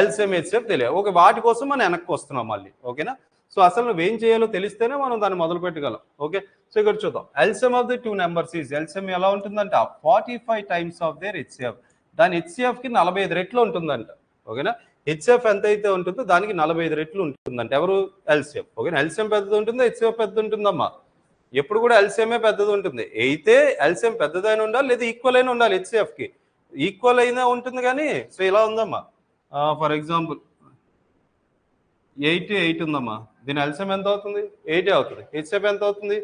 LCM HCF తెలియాలి. ఓకే, వాటి కోసం మనం వెనక్కి వస్తున్నాం మళ్ళీ. ఓకేనా, సో అసలు నువ్వేం చేయాలో తెలిస్తేనే మనం దాన్ని మొదలు పెట్టగలం. ఓకే, సో ఇక్కడ చూద్దాం. LCM of the two numbers is, LCM ఎలా ఉంటుందంట 45 times of their HCF. దాని HCFకి 45 రెట్లు ఉంటుందంట. ఓకేనా, HCF ఎంత అయితే ఉంటుందో దానికి 45 రెట్లు ఉంటుందంట. ఎవరు, LCM. ఓకేనా, LCM పెద్దది ఉంటుందా, HCF పెద్దది ఉంటుందమ్మా? ఎప్పుడు కూడా LCMఏ పెద్దది ఉంటుంది. అయితే LCM పెద్దదైన ఉండాలి, లేదా ఈక్వల్ అయినా ఉండాలి. HCFకి ఈక్వల్ అయినా ఉంటుంది కానీ. సో ఇలా ఉందమ్మా, ఫర్ ఎగ్జాంపుల్ 8 ఉందమ్మా, దీని LCM ఎంత అవుతుంది 8 అవుతుంది, HCF ఎంత అవుతుంది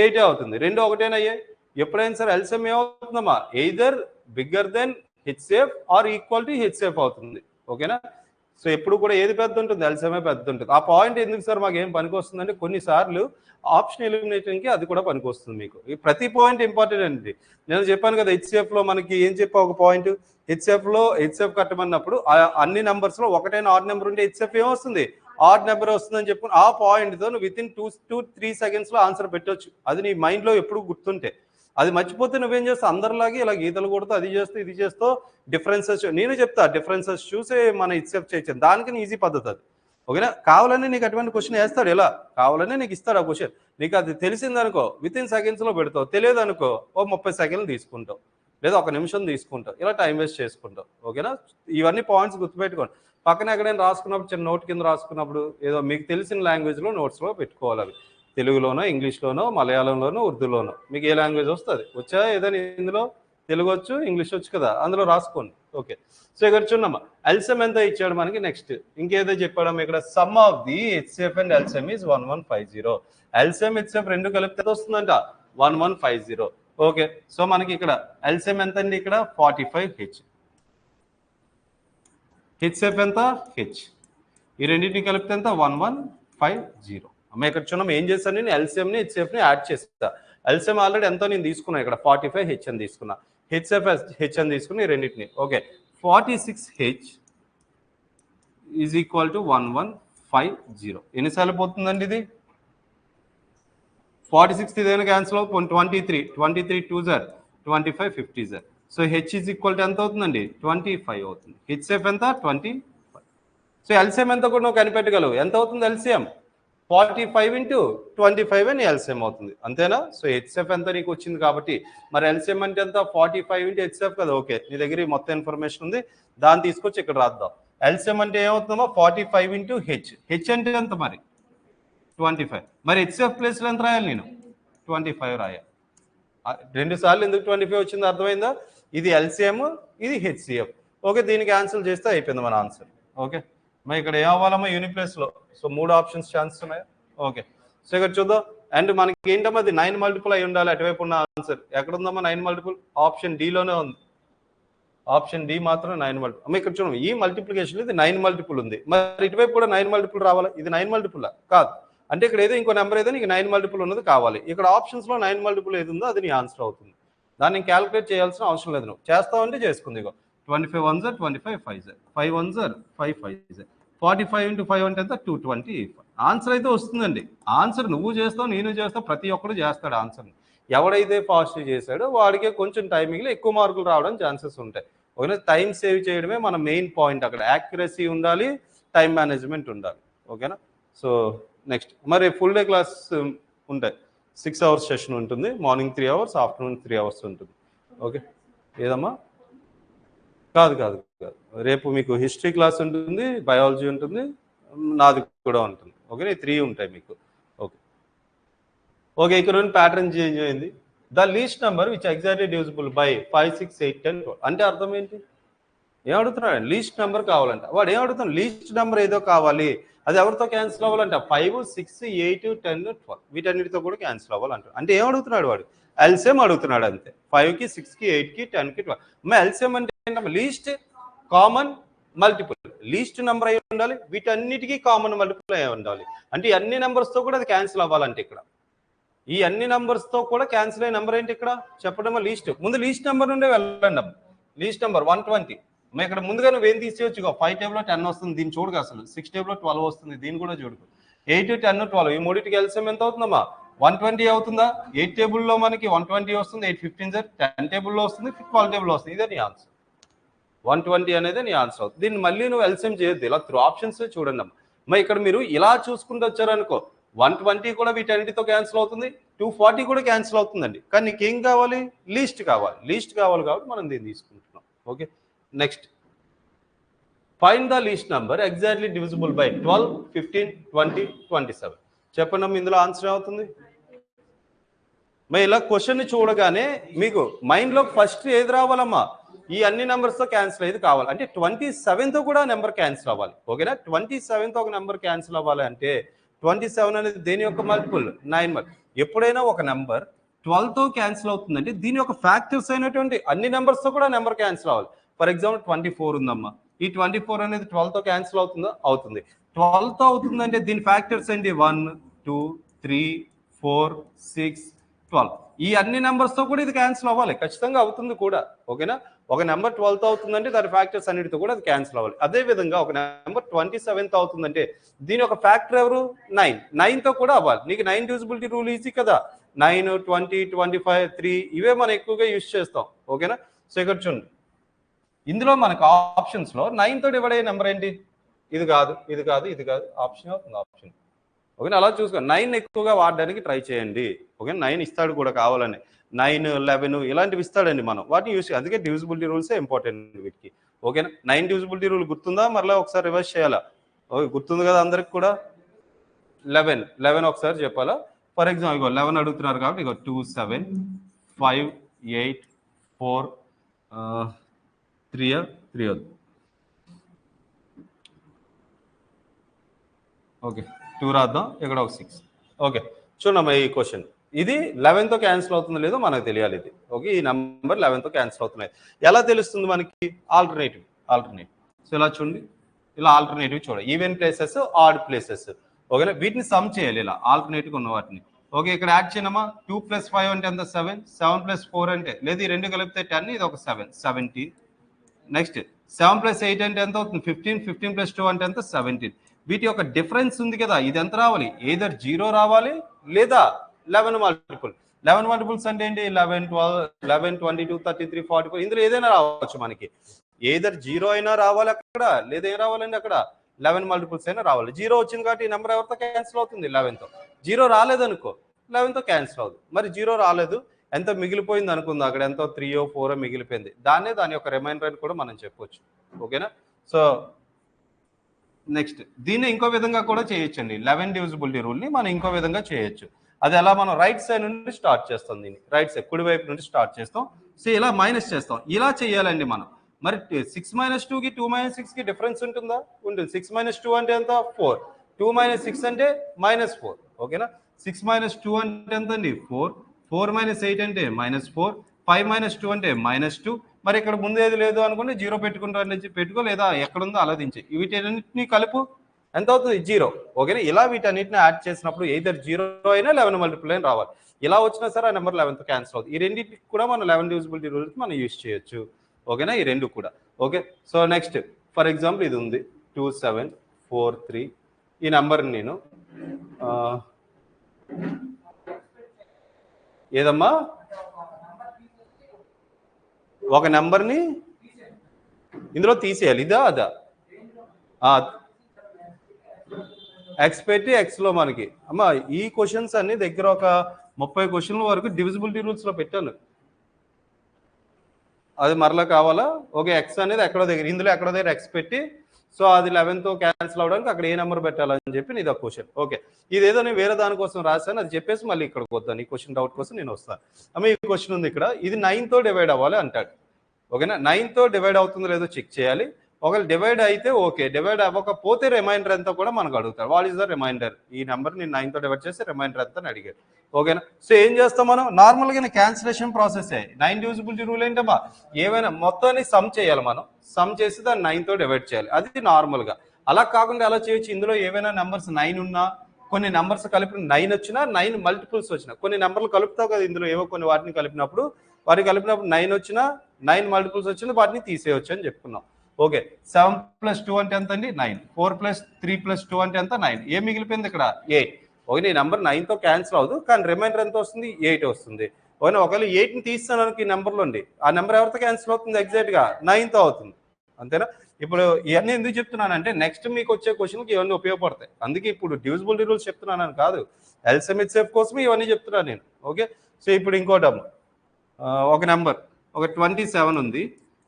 8 అవుతుంది, రెండు ఒకటేనయ్యాయి. ఎప్పుడైనా సరే LCM ఏమవుతుందమ్మా, either bigger than HCF or equal to HCF అవుతుంది. ఓకేనా, సో ఎప్పుడు కూడా ఏది పెద్ద ఉంటుంది, LCM పెద్ద ఉంటుంది. ఆ పాయింట్ ఎందుకు సార్ మాకు ఏం పనికి వస్తుందంటే, కొన్నిసార్లు ఆప్షన్ ఎలిమినేషన్కి అది కూడా పనికి వస్తుంది మీకు. ఈ ప్రతి పాయింట్ ఇంపార్టెంట్ అండి. నేను చెప్పాను కదా, HCFలో మనకి ఏం చెప్పా ఒక పాయింట్, HCF కట్టమన్నప్పుడు అన్ని నెంబర్స్లో ఒకటైనా ఆడ్ నెంబర్ ఉంటే HCF ఏమొస్తుంది, ఆడ్ నెంబర్ వస్తుందని చెప్పుకుని ఆ పాయింట్తో నువ్వు with in 2 to 3 seconds answer పెట్టవచ్చు. అది నీ మైండ్లో ఎప్పుడు గుర్తుంటే. అది మర్చిపోతే నువ్వేం చేస్తావు, అందరిలాగే ఇలా గీతలు కొడుతూ అది చేస్తూ ఇది చేస్తూ డిఫరెన్సెస్, నేను చెప్తా డిఫరెన్సెస్ చూసే మన HCF చేయొచ్చు. దానికి ఈజీ పద్ధతి అది. ఓకేనా, కావాలని నీకు అటువంటి క్వశ్చన్ వేస్తాడు, ఎలా కావాలని నీకు ఇస్తాడు ఆ క్వశ్చన్. నీకు అది తెలిసిందనుకో విత్ ఇన్ సెకండ్స్లో పెడతావు, తెలియదు అనుకో ఓ 30 సెకండ్లు తీసుకుంటావు, లేదా 1 నిమిషం తీసుకుంటావు, ఇలా టైం వేస్ట్ చేసుకుంటావు. ఓకేనా, ఇవన్నీ పాయింట్స్ గుర్తుపెట్టుకోండి. పక్కన ఎక్కడైనా రాసుకున్నప్పుడు చిన్న నోట్ కింద రాసుకున్నప్పుడు ఏదో మీకు తెలిసిన లాంగ్వేజ్లో నోట్స్లో పెట్టుకోవాలి అవి. తెలుగులోనో, ఇంగ్లీష్లోనో, మలయాళంలోనో, ఉర్దూలోనో మీకు ఏ లాంగ్వేజ్ వస్తుంది. వచ్చా ఏదైనా ఇందులో? తెలుగు వచ్చు, ఇంగ్లీష్ వచ్చు కదా, అందులో రాసుకోండి. ఓకే, సో ఇక్కడ చూడమ్మా ఎల్సిఎం ఎంత ఇచ్చాడు మనకి. నెక్స్ట్ ఇంకేదో చెప్పాడమ్మా ఇక్కడ, some of the HCF and LCM is 1150. LCM HCF రెండు కలిపితే వస్తుందంట 1150. ఓకే, సో మనకి ఇక్కడ ఎల్సిఎం ఎంత అండి, ఇక్కడ 45H, హెచ్సిఎఫ్ ఎంత హెచ్, ఈ రెండింటిని కలిపితే ఎంత 1150. అమ్మ ఇక్కడ చూడడం ఏం చేస్తాను నేను, ఎల్సిఎంని హెచ్సిఎఫ్ని యాడ్ చేస్తా. ఎల్సిఎం ఆల్రెడీ ఎంతో నేను తీసుకున్నా, ఇక్కడ 45H అని తీసుకున్నా, హెచ్సిఎఫ్ హెచ్ అని తీసుకుని రెండింటిని. Okay, 46H is equal to 1150. ఎన్నిసార్లు పోతుందండి ఇది? 46 ఇదేనా క్యాన్సిల్ అవుతుంది, 23 2 sir 25 50 sir. So H is equal to ఎంత అవుతుందండి, 25 అవుతుంది. హెచ్సిఎఫ్ ఎంత 25. సో ఎల్సిఎం ఎంత కూడా నువ్వు కనిపెట్టగలవు. ఎంత అవుతుంది ఎల్సిఎం? 45 × 25 అని ఎల్సిఎం అవుతుంది, అంతేనా? సో హెచ్సిఎఫ్ ఎంత నీకు వచ్చింది కాబట్టి మరి ఎల్సిఎం అంటే ఎంత, 45 × హెచ్సిఎఫ్ కదా. ఓకే, నీ దగ్గర మొత్తం ఇన్ఫర్మేషన్ ఉంది, దాన్ని తీసుకొచ్చి ఇక్కడ రాద్దాం. ఎల్సిఎం అంటే ఏమవుతుందో 45 × హెచ్, హెచ్ అంటే ఎంత మరి 25, మరి హెచ్సిఎఫ్ ప్లేస్లో ఎంత రాయాలి నేను, 25 రాయాలి. 2 సార్లు ఎందుకు 25 వచ్చిందో అర్థమైందా? ఇది ఎల్సిఎం, ఇది హెచ్సిఎఫ్. ఓకే, దీన్ని క్యాన్సిల్ చేస్తే అయిపోయింది మన ఆన్సర్. ఓకే, మరి ఇక్కడ ఏ అవ్వాలమ్మా, యూనిట్ ప్లేస్లో. సో 3 ఆప్షన్స్ ఛాన్స్ ఉన్నాయి. ఓకే, సో ఇక్కడ చూద్దాం. అండ్ మనకి ఏంటమ్మా, అది 9 మల్టిపుల్ అయి ఉండాలి అటువైపు ఉన్న ఆన్సర్. ఎక్కడ ఉందమ్మా 9 మల్టిపుల్? ఆప్షన్ డిలోనే ఉంది. ఆప్షన్ డి మాత్రం 9 మల్టిపుల్. అమ్మ ఇక్కడ చూడండి, ఈ మల్టిప్లికేషన్ ఇది 9 మల్టిపుల్ ఉంది, మరి ఇటువైపు కూడా 9 మల్టిపుల్ రావాలి. ఇది 9 మల్టిపుల్ కాదు అంటే ఇక్కడ ఏదో ఇంకో నెంబర్ ఏదో నీకు 9 మల్టిపుల్ ఉన్నది కావాలి. ఇక్కడ ఆప్షన్స్లో 9 మల్టిపుల్ ఏది ఉందో అది నీ ఆన్సర్ అవుతుంది. దాన్ని క్యాలిక్యులేట్ చేయాల్సిన అవసరం లేదు, నువ్వు చేస్తావంటే చేసుకుంది. ఇగో 25 1 సార్ 25 5 సార్ 5 1 సార్ 5 5 సార్ 45 × 5 అంటే ఎంత 225. ఆన్సర్ అయితే వస్తుందండి. ఆన్సర్ నువ్వు చేస్తావు, నేను చేస్తావు, ప్రతి ఒక్కరు చేస్తాడు ఆన్సర్ని. ఎవడైతే ఫాస్ట్ చేశాడో వాడికే కొంచెం టైమింగ్లో ఎక్కువ మార్కులు రావడం ఛాన్సెస్ ఉంటాయి. ఓకేనా, టైం సేవ్ చేయడమే మన మెయిన్ పాయింట్. అక్కడ యాక్యురసీ ఉండాలి, టైం మేనేజ్మెంట్ ఉండాలి. ఓకేనా, సో నెక్స్ట్ మరి ఫుల్ డే క్లాస్ ఉంటాయి. 6 hours సెషన్ ఉంటుంది, మార్నింగ్ 3 hours, ఆఫ్టర్నూన్ 3 hours ఉంటుంది. ఓకే, ఏదమ్మా? కాదు కాదు కాదు, రేపు మీకు హిస్టరీ క్లాస్ ఉంటుంది, బయాలజీ ఉంటుంది, నాది కూడా ఉంటుంది. ఓకే, 3 ఉంటాయి మీకు. ఓకే ఓకే, ఇక్కడ ప్యాటర్న్ చేంజ్ అయింది. The least number which exactly divisible by 5 6 8 10 12 అంటే అర్థం ఏంటి? ఏమడుగుతున్నాడు? లీస్ట్ నెంబర్ కావాలంట. వాడు ఏమడుగుతున్నాడు? లీస్ట్ నెంబర్ ఏదో కావాలి, అది ఎవరితో క్యాన్సిల్ అవ్వాలంట? 5 6 8 10 12 వీటన్నిటితో కూడా క్యాన్సిల్ అవ్వాలంట. అంటే ఏమడుగుతున్నాడు వాడు? ఎల్సిఎం అడుగుతున్నాడు అంతే. 5కి 6కి 8కి 10కి 12. ఎల్సిఎం అంటే ఏంటమ్మా? Least common multiple. Least number అయి ఉండాలి, వీటన్నిటికీ కామన్ మల్టిపుల్ అయి ఉండాలి. అంటే ఈ అన్ని నెంబర్స్తో కూడా అది క్యాన్సిల్ అవ్వాలంటే ఇక్కడ ఈ అన్ని నెంబర్స్తో కూడా క్యాన్సిల్ అయ్యే నెంబర్ ఏంటి ఇక్కడ చెప్పడమా? లీస్ట్. ముందు లీస్ట్ నెంబర్ నుండే వెళ్ళండి. Least number 120. ఇక్కడ ముందుగా నువ్వేం తీసేయచ్చు? 5 టేబుల్లో 10 వస్తుంది, దీన్ని చూడగా. అసలు 6 టేబుల్లో 12 వస్తుంది, దీన్ని కూడా చూడకు. 8 10 12 ఈ మూడింటికి ఎల్సిఎం ఎంత అవుతుందమ్మా? 120 అవుతుందా? 8 టేబుల్లో మనకి 120 వస్తుంది, 8 15 సార్ 10 టేబుల్లో వస్తుంది, 12 టేబుల్లో వస్తుంది. ఇదే నీ ఆన్సర్. 120 అనేది నీ ఆన్సర్ అవుతుంది. దీన్ని మళ్ళీ నువ్వు ఎల్సిఎం చేయొద్దు, ఇలా త్రూ ఆప్షన్స్ చూడండి అమ్మా. మరి ఇక్కడ మీరు ఇలా చూసుకుంటూ వచ్చారనుకో, 120 కూడా వీటన్నిటితో క్యాన్సిల్ అవుతుంది, 240 కూడా క్యాన్సిల్ అవుతుందండి. కానీ నీకేం కావాలి? లీస్ట్ కావాలి. లీస్ట్ కావాలి కాబట్టి మనం దీన్ని తీసుకుంటున్నాం. Okay, next find the least number exactly divisible by 12 15 20 27. చెప్పండి అమ్మ, ఇందులో ఆన్సర్ అవుతుంది. మరి ఇలా క్వశ్చన్ చూడగానే మీకు మైండ్లో ఫస్ట్ ఏది రావాలమ్మా? ఈ అన్ని నెంబర్స్తో క్యాన్సిల్ అయ్యేది కావాలి. అంటే 27తో కూడా నెంబర్ క్యాన్సిల్ అవ్వాలి. ఓకేనా, 27తో ఒక నెంబర్ క్యాన్సిల్ అవ్వాలి అంటే 27 అనేది దేని యొక్క మల్టిపుల్? 9. ఎప్పుడైనా ఒక నెంబర్ 12తో క్యాన్సిల్ అవుతుందంటే దీని యొక్క ఫ్యాక్టర్స్ అయినటువంటి అన్ని నెంబర్స్తో కూడా నెంబర్ క్యాన్సిల్ అవ్వాలి. ఫర్ ఎగ్జాంపుల్ 24 ఉందమ్మా, ఈ 24 అనేది 12తో క్యాన్సిల్ అవుతుందా? అవుతుంది. 12తో అవుతుందంటే దీని ఫ్యాక్టర్స్ ఏంటి? 1 2 3 4 6 12. ఈ అన్ని నెంబర్స్తో కూడా ఇది క్యాన్సిల్ అవ్వాలి, ఖచ్చితంగా అవుతుంది కూడా. ఓకేనా, ఒక నెంబర్ 12తో అవుతుందంటే దాని ఫ్యాక్టర్స్ అన్నిటితో కూడా అది క్యాన్సిల్ అవ్వాలి. అదేవిధంగా ఒక నెంబర్ 27తో అవుతుందంటే దీని ఒక ఫ్యాక్టర్ ఎవరు? 9. 9తో కూడా అవ్వాలి. నీకు 9 డివిజిబిలిటీ రూల్ ఈజీ కదా. 9 20 25 3 ఇవే మనం ఎక్కువగా యూజ్ చేస్తాం. ఓకేనా, సో ఇక్కడ చూడండి, ఇందులో మనకు ఆప్షన్స్లో 9తో డివైడ్ అయ్యే నెంబర్ ఏంటి? ఇది కాదు, ఇది కాదు, ఇది కాదు, ఆప్షన్ అవుతుంది ఆప్షన్. ఓకేనా, అలా చూసుకోండి. 9 ఎక్కువగా వాడడానికి ట్రై చేయండి. ఓకే, 9 ఇస్తాడు కూడా కావాలని. 9 11 ఇలాంటివి ఇస్తాడండి, మనం వాటిని యూస్. అందుకే డివిజిబిలిటీ రూల్సే ఇంపార్టెంట్ వీటికి. ఓకేనా, 9 డివిజిబిలిటీ రూల్ గుర్తుందా? మరలా ఒకసారి రివర్స్ చేయాలా? ఓకే, గుర్తుంది కదా అందరికి కూడా? 11 ఒకసారి చెప్పాలా? ఫర్ ఎగ్జాంపుల్ ఇగో 11 అడుగుతున్నారు కాబట్టి ఇగో 2 7 5 8 4 3 3 ఓకే 2 రాద్దాం ఇక్కడ ఒక 6 ఓకే చూడమ్మా ఈ క్వశ్చన్ ఇది 11తో క్యాన్సిల్ అవుతుందో లేదో మనకు తెలియాలి ఇది ఓకే ఈ నెంబర్ 11తో క్యాన్సిల్ అవుతున్నాయి ఎలా తెలుస్తుంది మనకి ఆల్టర్నేటివ్ సో ఇలా చూడండి ఇలా ఆల్టర్నేటివ్ చూడండి ఈవెన్ ప్లేసెస్ ఆడ్ ప్లేసెస్ ఓకేనా వీటిని సమ్ చేయాలి ఇలా ఆల్టర్నేటివ్ ఉన్న వాటిని ఓకే ఇక్కడ యాడ్ చేయనమ్మా 2 + 5 అంటే ఎంత 7 7 + 4 అంటే లేదు ఈ రెండు కలిపితే 10 ఇది ఒక 7 17 నెక్స్ట్ 7 + 8 అంటే ఎంత అవుతుంది 15 15 + 2 అంటే ఎంత 17 వీటి యొక్క డిఫరెన్స్ ఉంది కదా ఇది ఎంత రావాలి ఏదర్ 0 రావాలి లేదా 11 మల్టిపుల్స్ అంటే ఏంటి 11 12 11 22 33 44 ఇందులో ఏదైనా రావచ్చు మనకి ఏదర్ 0 అయినా రావాలి అక్కడ లేదా ఏం రావాలండి అక్కడ 11 మల్టిపుల్స్ అయినా రావాలి 0 వచ్చింది కాబట్టి ఈ నెంబర్ ఎవరితో క్యాన్సిల్ అవుతుంది 11తో 0 రాలేదనుకో 11తో క్యాన్సిల్ అవుతుంది మరి 0 రాలేదు ఎంత మిగిలిపోయింది అనుకుందాం అక్కడ ఎంతో 3 4 మిగిలిపోయింది దాని యొక్క రిమైండర్ అని కూడా మనం చెప్పొచ్చు ఓకేనా సో నెక్స్ట్ దీన్ని ఇంకో విధంగా కూడా చేయొచ్చండి 11 డివిజిబిలిటీ రూల్ని మనం ఇంకో విధంగా చేయొచ్చు అది ఎలా మనం రైట్ సైడ్ నుండి స్టార్ట్ చేస్తాం దీన్ని రైట్ సైడ్ కుడి వైపు నుండి స్టార్ట్ చేస్తాం సో ఇలా మైనస్ చేస్తాం ఇలా చేయాలండి మనం మరి 6 - 2కి 2 - 6కి డిఫరెన్స్ ఉంటుందా ఉంటుంది 6 - 2 అంటే ఎంత 4 2 - 6 అంటే -4 ఓకేనా 6 - 2 అంటే ఎంత అండి 4 4 - 8 అంటే -4 5 - 2 అంటే -2 మరి ఇక్కడ ముందు ఏది లేదు అనుకుంటే 0 పెట్టుకో లేదా ఎక్కడుందో అలా దించి వీటన్నిటిని కలుపు ఎంత అవుతుంది 0 ఓకేనా ఇలా వీటన్నిటిని యాడ్ చేసినప్పుడు ఏదర్ 0 అయినా 11 మల్టిపుల్ అయినా రావాలి ఇలా వచ్చినా సరే ఆ నెంబర్ 11తో క్యాన్సిల్ అవుతుంది ఈ రెండింటికి కూడా మనం 11 డివిజిబిలిటీ రూల్స్ మనం యూజ్ చేయొచ్చు ఓకేనా ఈ రెండు కూడా okay so next for example ఇది ఉంది 2743 ఈ నెంబర్ని నేను ఏదమ్మా ఒక నెంబర్ని ఇందులో తీసేయాలి ఇదా అదా ఎక్స్ పెట్టి ఎక్స్లో మనకి అమ్మా ఈ క్వశ్చన్స్ అన్ని దగ్గర ఒక 30 క్వశ్చన్ల వరకు డివిజిబిలిటీ రూల్స్లో పెట్టాను అది మరలా కావాలా ఓకే ఎక్స్ అనేది ఎక్కడో దగ్గర ఇందులో ఎక్కడో దగ్గర ఎక్స్ పెట్టి సో అది 11తో క్యాన్సిల్ అవడానికి అక్కడ ఏ నెంబర్ పెట్టాలని చెప్పి ఇది ఒక క్వశ్చన్ ఓకే ఇదేదో నేను వేరే దానికోసం రాశాను అది చెప్పేసి మళ్ళీ ఇక్కడికి వద్దాను ఈ క్వశ్చన్ డౌట్ కోసం నేను వస్తాను అమ్మ ఈ క్వశ్చన్ ఉంది ఇక్కడ ఇది 9తో డివైడ్ అవ్వాలి అంటాడు ఓకేనా 9తో డివైడ్ అవుతుందో లేదో చెక్ చేయాలి ఒకవేళ డివైడ్ అయితే ఓకే డివైడ్ అవ్వకపోతే రిమైండర్ ఎంత కూడా మనకు అడుగుతారు వాట్ ఈస్ ద రిమైండర్ ఈ నెంబర్ నేను 9తో డివైడ్ చేసి రిమైండర్ ఎంత అని అడిగారు ఓకేనా సో ఏం చేస్తాం మనం నార్మల్గా క్యాన్సిలేషన్ ప్రాసెస్ 9 డివిజిబిలిటీ రూల్ ఏంటమ్మా ఏమైనా మొత్తాన్ని సమ్ చేయాలి మనం సమ్ చేసి దాన్ని 9తో డివైడ్ చేయాలి అది నార్మల్గా అలా కాకుండా అలా చేయొచ్చు ఇందులో ఏవైనా నెంబర్స్ 9 ఉన్నా కొన్ని నెంబర్స్ కలిపిన 9 వచ్చినా 9 మల్టిపుల్స్ వచ్చినా కొన్ని నెంబర్లు కలుపుతావు కదా ఇందులో ఏవో కొన్ని వాటిని కలిపినప్పుడు 9 వచ్చినా 9 మల్టిపుల్స్ వచ్చినా వాటిని తీసేయచ్చు అని చెప్పుకున్నాం ఓకే 7 + 2 అంటే ఎంత అండి 9 4 + 3 + 2 అంటే ఎంత 9 ఏం మిగిలిపోయింది ఇక్కడ 8 ఓకే ఈ నెంబర్ 9తో క్యాన్సిల్ అవ్వదు కానీ రిమైండర్ ఎంత వస్తుంది 8 వస్తుంది ఓకే ఒకవేళ 8ని తీస్తాను ఈ నెంబర్లో అండి ఆ నెంబర్ ఎవరితో క్యాన్సిల్ అవుతుంది ఎగ్జాక్ట్గా 9తో అవుతుంది అంతేనా ఇప్పుడు ఇవన్నీ ఎందుకు చెప్తున్నానంటే నెక్స్ట్ మీకు వచ్చే క్వశ్చన్కి ఇవన్నీ ఉపయోగపడతాయి అందుకే ఇప్పుడు డివిజిబిలిటీ రూల్స్ చెప్తున్నానని కాదు ఎల్సిఎం హెచ్సిఎఫ్ కోసం ఇవన్నీ చెప్తున్నాను నేను ఓకే సో ఇప్పుడు ఇంకోటి ఒక నెంబర్ ఒక 27 ఉంది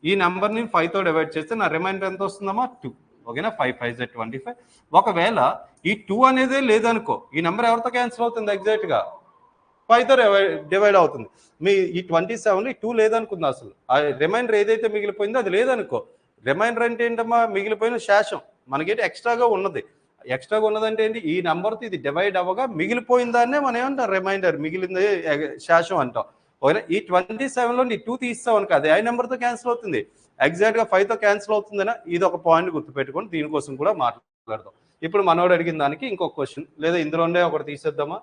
ఈ నెంబర్ని 5తో డివైడ్ చేస్తే నా రిమైండర్ ఎంత వస్తుందమ్మా 2 ఓకేనా 5 5 = 25 ఒకవేళ ఈ 2 అనేదే లేదనుకో ఈ నెంబర్ ఎవరితో క్యాన్సిల్ అవుతుంది ఎగ్జాక్ట్గా 5తో డివైడ్ అవుతుంది మీ ఈ 27 ఈ 2 లేదనుకుంది అసలు ఆ రిమైండర్ ఏదైతే మిగిలిపోయిందో అది లేదనుకో రిమైండర్ అంటే ఏంటమ్మా మిగిలిపోయిన శేషం మనకేంటి ఎక్స్ట్రాగా ఉన్నదంటే ఏంటి ఈ నెంబర్తో ఇది డివైడ్ అవ్వగా మిగిలిపోయిన దాన్నే మనం ఏమంటాం రిమైండర్ మిగిలింది శేషం అంటాం ఓకే ఈ 27లో 2 తీస్తాం అనుకో అది ఏ నెంబర్తో క్యాన్సిల్ అవుతుంది ఎగ్జాక్ట్గా 5తో క్యాన్సిల్ అవుతుందనా ఇది ఒక పాయింట్ గుర్తుపెట్టుకొని దీనికోసం కూడా మాట్లాడదాం ఇప్పుడు మనోడు అడిగిన దానికి ఇంకొక క్వశ్చన్ లేదా ఇందులోనే ఒకటి తీసేద్దామా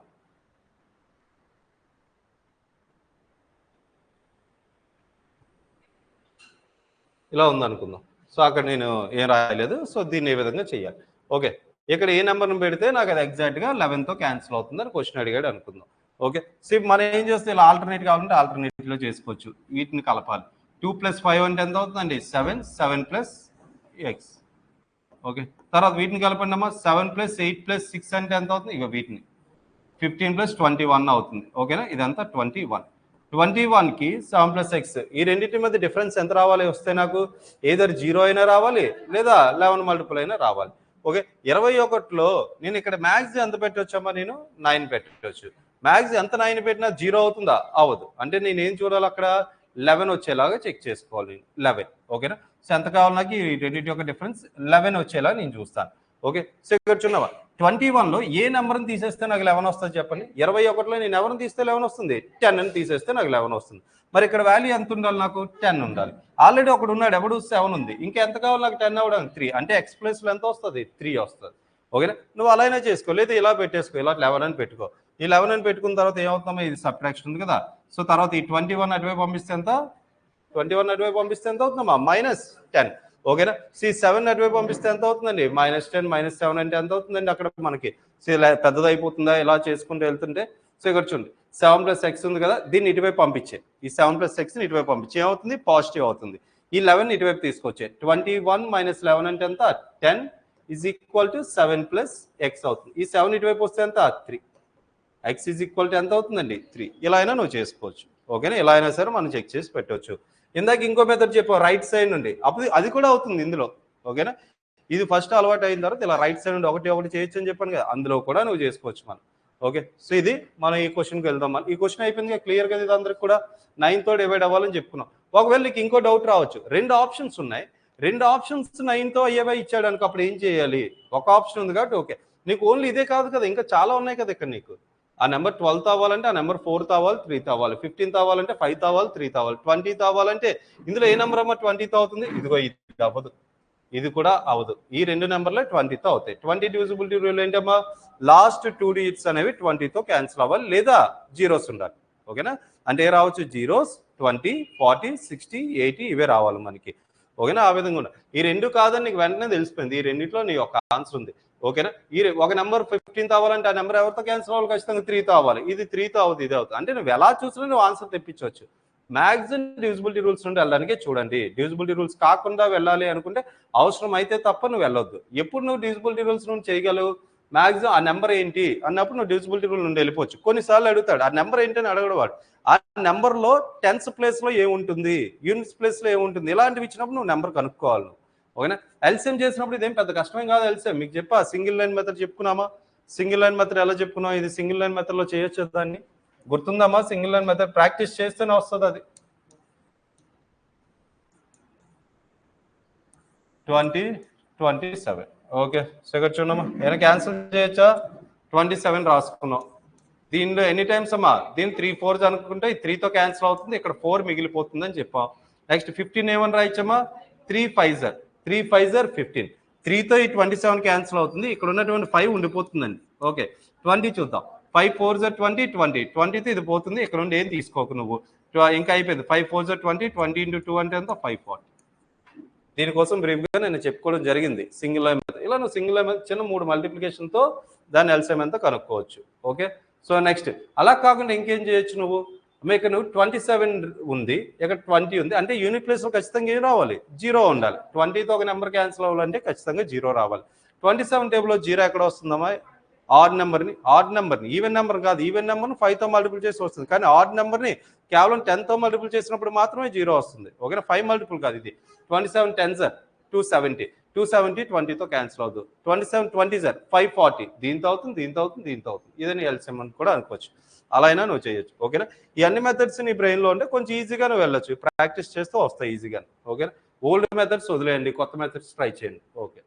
ఇలా ఉందనుకుందాం సో అక్కడ నేను ఏం రాయలేదు సో దీన్ని ఏ విధంగా చేయాలి ఓకే ఇక్కడ ఏ నెంబర్ని పెడితే నాకు అది ఎగ్జాక్ట్గా 11తో క్యాన్సిల్ అవుతుందని క్వశ్చన్ అడిగాడు అనుకుందాం ఓకే సో మనం ఏం చేస్తే ఇలా ఆల్టర్నేట్ కావాలంటే ఆల్టర్నేటివ్లో చేసుకోవచ్చు వీటిని కలపాలి 2 + 5 అంటే ఎంత అవుతుందండి 7 7 + x ఓకే తర్వాత వీటిని కలపండి అమ్మా 7 + 8 + 6 అంటే ఎంత అవుతుంది ఇక వీటిని 15 + 21 అవుతుంది ఓకేనా ఇదంతా 21కి 7 + x ఈ రెండింటి మధ్య డిఫరెన్స్ ఎంత రావాలి వస్తే నాకు ఏదర్ 0 అయినా రావాలి లేదా 11 మల్టిపుల్ అయినా రావాలి ఓకే 21లో నేను ఇక్కడ మ్యాక్స్ ఎంత పెట్టవచ్చమ్మా నేను 9 పెట్టవచ్చు మ్యాక్స్ ఎంత 9 పెట్టినా 0 అవుతుందా? అవ్వదు. అంటే నేను ఏం చూడాలి అక్కడ 11 వచ్చేలాగా చెక్ చేసుకోవాలి. 11 ఓకేనా. సో ఎంత కావాలి నాకు ఈ రెండింటి యొక్క డిఫరెన్స్ 11 వచ్చేలా నేను చూస్తాను. ఓకే. సో ఇక్కడ చూడవా 21లో ఏ నెంబర్ని తీసేస్తే నాకు 11 వస్తుంది చెప్పండి. 21లో నేను ఎవరిని తీస్తే 11 వస్తుంది? 10 అని తీసేస్తే నాకు 11 వస్తుంది. మరి ఇక్కడ వాల్యూ ఎంత ఉండాలి? నాకు 10 ఉండాలి. ఆల్రెడీ ఒకడు ఉన్నాడు, ఎవడు 7 ఉంది. ఇంకా ఎంత కావాలి నాకు 10 అవ్వడానికి? 3. అంటే ఎక్స్ ప్లస్లో ఎంత వస్తుంది? 3 వస్తుంది. ఓకేనా. నువ్వు అలా అయినా చేసుకో, లేదా ఇలా పెట్టేసుకో, ఇలా 11 అని పెట్టుకో. ఈ 11 అని పెట్టుకున్న తర్వాత ఏమవుతుందో ఇది సబ్ట్రాక్షన్ ఉంది కదా. సో తర్వాత ఈ 21 అటువైపు పంపిస్తే ఎంత? 21 అటువైపు పంపిస్తే ఎంత అవుతుందమ్మా? -10. ఓకేనా. సి 7 అటువైపు పంపిస్తే ఎంత అవుతుందండి? -10 -7 అంటే ఎంత అవుతుందండి అక్కడ మనకి? సో ఇలా పెద్దది అయిపోతుందా ఇలా చేసుకుంటూ వెళ్తుంటే? సో ఇక్కడ చూడండి 7 + x ఉంది కదా, దీన్ని ఇటువైపు పంపించే. ఈ 7 + xని ఇటువైపు పంపించే ఏమవుతుంది? పాజిటివ్ అవుతుంది. ఈ 11 ఇటువైపు తీసుకొచ్చే. 21 - 11 అంటే ఎంత? 10 = 7 + x అవుతుంది. ఈ 7 ఇటువైపు వస్తే ఎంత? 3. x = ఎంత అవుతుందండి? 3. ఇలా అయినా నువ్వు చేసుకోవచ్చు. ఓకేనా. ఇలా అయినా సరే మనం చెక్ చేసి పెట్టవచ్చు. ఇందాక ఇంకో మెథడ్ చెప్పావు రైట్ సైడ్ నుండి, అప్పుడు అది కూడా అవుతుంది ఇందులో. ఓకేనా. ఇది ఫస్ట్ అలవాటు అయిన తర్వాత ఇలా రైట్ సైడ్ నుండి ఒకటి ఒకటి చేయొచ్చు అని చెప్పాను కదా, అందులో కూడా నువ్వు చేసుకోవచ్చు మనం. ఓకే. సో ఇది మనం ఈ క్వశ్చన్కి వెళ్దాం. మనం ఈ క్వశ్చన్ అయిపోయింది క్లియర్ కదా, ఇది అందరికి కూడా 9తో డివైడ్ అవ్వాలని చెప్పుకున్నాం. ఒకవేళ నీకు ఇంకో డౌట్ రావచ్చు, 2 ఆప్షన్స్ ఉన్నాయి, 2 ఆప్షన్స్ 9తో అయ్యేవే ఇచ్చాడు అనుకో, అప్పుడు ఏం చేయాలి? ఒక ఆప్షన్ ఉంది కాబట్టి ఓకే. నీకు ఓన్లీ ఇదే కాదు కదా, ఇంకా చాలా ఉన్నాయి కదా ఇక్కడ నీకు. ఆ నెంబర్ 12తో అవ్వాలంటే ఆ నెంబర్ 4తో అవ్వాలి, 3తో అవ్వాలి, 15తో అవ్వాలంటే 5తో అవ్వాలి, 3తో అవ్వాలి, 20తో అవ్వాలంటే ఇందులో ఏ నెంబర్ అమ్మా 20తో అవుతుంది? ఇదిగో ఇది అవ్వదు, ఇది కూడా అవ్వదు. ఈ 2 నెంబర్లే 20తో అవుతాయి. 20 డివిజిబిలిటీ రూల్ ఏంటమ్మా? లాస్ట్ 2 డిజిట్స్ అనేవి 20తో క్యాన్సిల్ అవ్వాలి, లేదా జీరోస్ ఉండాలి. ఓకేనా. అంటే ఏ రావచ్చు? జీరోస్, 20, 40, 60, 80 ఇవే రావాలి మనకి. ఓకేనా. ఆ విధంగా ఉన్నాయి. ఈ 2 కాదని నీకు వెంటనే తెలిసిపోయింది, ఈ రెండిట్లో నీ ఒక ఆన్సర్ ఉంది. ఓకేనా. ఈ ఒక నెంబర్ 15తో అవ్వాలంటే ఆ నెంబర్ ఎవరితో క్యాన్సిల్ అవ్వాలి? ఖచ్చితంగా 3తో అవ్వాలి. ఇది 3తో అవుతుంది, ఇది అవుతుంది. అంటే నువ్వు ఎలా చూసినా నువ్వు ఆన్సర్ తెప్పించవచ్చు. మ్యాక్సిమం డివిజిబిలిటీ రూల్స్ నుండి వెళ్ళడానికే చూడండి. డివిజిబిలిటీ రూల్స్ కాకుండా వెళ్ళాలి అనుకుంటే అవసరం అయితే తప్ప నువ్వు వెళ్ళొద్దు. ఎప్పుడు నువ్వు డివిజిబిలిటీ రూల్స్ నుండి చేయగలవు? మ్యాక్సిమం ఆ నెంబర్ ఏంటి అన్నప్పుడు నువ్వు డివిజిబిలిటీ రూల్ నుండి వెళ్ళిపోవచ్చు. కొన్నిసార్లు అడుగుతాడు, ఆ నెంబర్ ఏంటి అని అడగడు వాడు. ఆ నెంబర్లో టెన్స్ ప్లేస్లో ఏముంటుంది, యూనిట్స్ ప్లేస్లో ఏముంటుంది, ఇలాంటివి ఇచ్చినప్పుడు నువ్వు నెంబర్ కనుక్కోవాలి. ఓకేనా. ఎల్సిఎం చేసినప్పుడు ఇదేం పెద్ద కష్టమేం కాదు. ఎల్సిఎం మీకు చెప్పా, సింగిల్ లైన్ మెథడ్ చెప్పుకున్నామా? సింగిల్ లైన్ మెథడ్ ఎలా చెప్పుకున్నాం? ఇది సింగిల్ లైన్ మెథడ్లో చేయొచ్చు, దాన్ని గుర్తుందమ్మా? సింగిల్ లైన్ మెథడ్ ప్రాక్టీస్ చేస్తేనే వస్తుంది అది. 20, 27. ఓకే. సో ఇక్కడ చూడమ్మా, ఏమైనా క్యాన్సిల్ చేయొచ్చా? 27 రాసుకున్నాం. దీనిలో ఎన్ని టైమ్స్ అమ్మా? దీన్ని 3 4s అనుకుంటే 3తో క్యాన్సిల్ అవుతుంది, ఇక్కడ 4 మిగిలిపోతుంది అని చెప్పాం. నెక్స్ట్ 15 ఏమని రాయొచ్చమ్మా? 3 5s 3 5s 15. 3తో ఈ 27 క్యాన్సిల్ అవుతుంది, ఇక్కడ ఉన్నటువంటి 5 ఉండిపోతుందండి. ఓకే. 20 చూద్దాం. 5 4s 20, 20. 20తో ఇది పోతుంది, ఇక్కడ నుండి ఏం తీసుకోకు నువ్వు, ఇంకా అయిపోయింది. 5 4s 20, 20 × 2 అంటే ఎంత? 540. దీనికోసం బ్రీఫ్గా నేను చెప్పుకోవడం జరిగింది సింగిల్ లైన్ మెథడ్. ఇలా నువ్వు సింగిల్ లైన్ మెథడ్ చిన్న 3 మల్టిప్లికేషన్తో దాన్ని ఎల్సిఎం ఎంత కనుక్కోవచ్చు. ఓకే. సో నెక్స్ట్ అలా కాకుండా ఇంకేం చేయొచ్చు నువ్వు? ఇక్కడ నువ్వు 27 ఉంది, ఇక్కడ 20 ఉంది, అంటే యూనిట్ ప్లేస్లో ఖచ్చితంగా ఏం రావాలి? 0 ఉండాలి. 20తో ఒక నెంబర్ క్యాన్సిల్ అవ్వాలంటే ఖచ్చితంగా 0 రావాలి. 27 టేబుల్లో 0 ఎక్కడ వస్తుందమ్మా? ఆడ్ నెంబర్ని ఈవెన్ నెంబర్ కాదు, ఈవెన్ నెంబర్ని 5తో మల్టిపుల్ చేసి వస్తుంది, కానీ ఆడ్ నెంబర్ని కేవలం 10తో మల్టిపుల్ చేసినప్పుడు మాత్రమే 0 వస్తుంది. ఓకేనా. 5 మల్టిపుల్ కాదు ఇది. 27 10s 270, 270 20తో క్యాన్సిల్ అవుతుంది. 27 20s 540, దీంతో అవుతుంది, దీంతో అవుతుంది, దీంతో అవుతుంది. ఇదని ఎల్సిఎం అని కూడా అనుకోవచ్చు. అలా అయినా నువ్వు చేయొచ్చు. ఓకేనా. ఈ అన్ని మెథడ్స్ నీ బ్రెయిన్లో ఉంటే కొంచెం ఈజీగా నువ్వు వెళ్ళొచ్చు, ప్రాక్టీస్ చేస్తూ వస్తాయి ఈజీగా. ఓకేనా. ఓల్డ్ మెథడ్స్ వదిలేయండి, కొత్త మెథడ్స్ ట్రై చేయండి. Okay.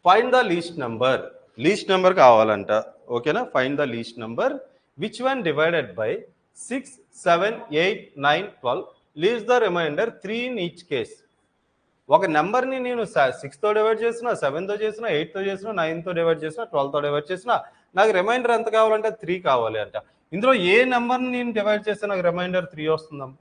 Find the least number కావాలంట. ఓకేనా. Find the least number which one divided by 6 7 8 9 12 leaves the remainder 3 in each case. ఒక నెంబర్ని నేను 6తో డివైడ్ చేసినా, 7తో చేసినా, 8తో చేసినా, 9తో డివైడ్ చేసినా, 12తో డివైడ్ చేసినా నాకు రిమైండర్ ఎంత కావాలంటే 3 కావాలి అంట. ఇందులో ఏ నెంబర్ని నేను డివైడ్ చేస్తే నాకు రిమైండర్ 3 వస్తుందమ్మా?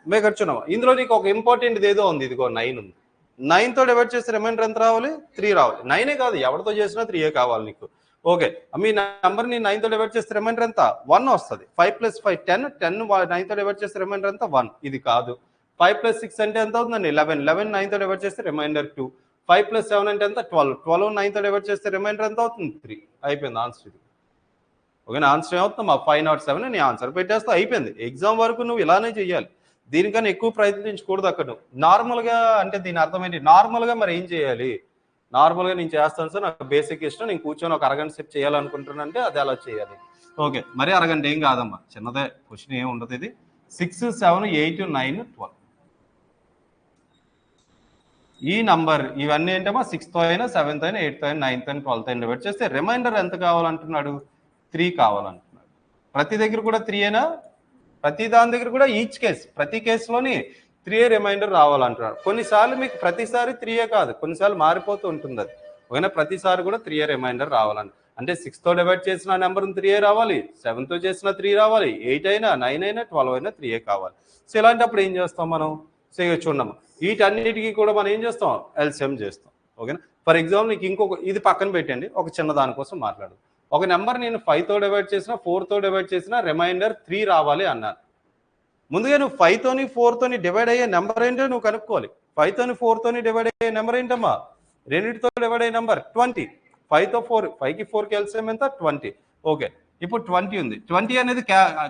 మీకు వచ్చున్నామా? ఇందులో నీకు ఒక ఇంపార్టెంట్ ఏదో ఉంది, ఇదిగో 9 ఉంది. 9తో డివైడ్ చేస్తే రిమైండర్ ఎంత రావాలి? 3 రావాలి. 9ఏ కాదు, ఎవరితో చేసినా 3 కావాలి నీకు. ఓకే. మీ నెంబర్ని 9తో డివైడ్ చేస్తే రిమైండర్ ఎంత? 1 వస్తుంది. 5 + 5 10, 10 9తో డివైడ్ చేస్తే రిమైండర్ ఎంత? 1. ఇది కాదు. 5 + 6 అంటే ఎంత అవుతుందండి? 11, 11 9తో డివైడ్ చేస్తే రిమైండర్ 2. 5 + 7 అంటే ఎంత? 12, 12 9తో డివైడ్ చేస్తే రిమైండర్ ఎంత అవుతుంది? 3. అయిపోయింది ఆన్సర్ ఇది. ఓకేనా. ఆన్సర్ ఏమవుతుంది? 507 నీ ఆన్సర్ పెట్టేస్తే అయిపోయింది. ఎగ్జామ్ వరకు నువ్వు ఇలానే చేయాలి, దీనికన్నా ఎక్కువ ప్రయత్నించకూడదు. అక్కడ నార్మల్గా అంటే దీని అర్థం ఏంటి? నార్మల్గా మరి ఏం చేయాలి? నార్మల్గా నేను చేస్తాను సార్, నాకు బేసిక్ ఇష్టం, నేను కూర్చొని ఒక అరగంట సేపు చేయాలనుకుంటున్నాను అంటే అది అలా చేయాలి. ఓకే, మరి అరగంట ఏం కాదమ్మా, చిన్నదే క్వశ్చన్ ఏమి ఉండదు. ఇది 6, 7, 8, 9, 12 ఈ నంబర్ ఇవన్నీ ఏంటమ్మా 6తో అయినా 7తో అయినా 8తో అయినా 9తో అయినా 12తో అయినా డివైడ్ చేస్తే రిమైండర్ ఎంత కావాలంటున్నాడు? 3 కావాలంటున్నాడు. ప్రతి దగ్గర కూడా 3 అయినా, ప్రతి దాని దగ్గర కూడా ఈచ్ కేస్, ప్రతి కేసులోని 3 రిమైండర్ రావాలంటున్నాడు. కొన్నిసార్లు మీకు ప్రతిసారి 3 కాదు, కొన్నిసార్లు మారిపోతూ ఉంటుంది అది. ఓకేనా, ప్రతిసారి కూడా 3 రిమైండర్ రావాలని. అంటే 6తో డివైడ్ చేసిన నెంబర్ 3 రావాలి, 7తో చేసిన 3 రావాలి, 8 అయినా 9 అయినా 12 అయినా 3 కావాలి. సో ఇలాంటప్పుడు ఏం చేస్తాం మనం? సో ఇక చూడమ్మా, వీటన్నిటికీ కూడా మనం ఏం చేస్తాం? ఎల్సిఎం చేస్తాం. ఓకేనా, ఫర్ ఎగ్జాంపుల్ నీకు ఇంకొక ఇది పక్కన పెట్టండి, ఒక చిన్న దానికోసం మాట్లాడు. ఒక నెంబర్ నేను 5తో డివైడ్ చేసిన, 4తో డివైడ్ చేసిన రిమైండర్ 3 రావాలి అన్నాను. ముందుగా నువ్వు 5తోని 4తోని డివైడ్ అయ్యే నెంబర్ ఏంటో నువ్వు కనుక్కోవాలి. 5తోని 4తోని డివైడ్ అయ్యే నెంబర్ ఏంటమ్మా? రెండింటితో డివైడ్ అయ్యే నెంబర్ 20. 5తో 4, 5కి 4కి ఎల్సిఎం ఎంత? 20. ఓకే, ఇప్పుడు 20 ఉంది. 20 అనేది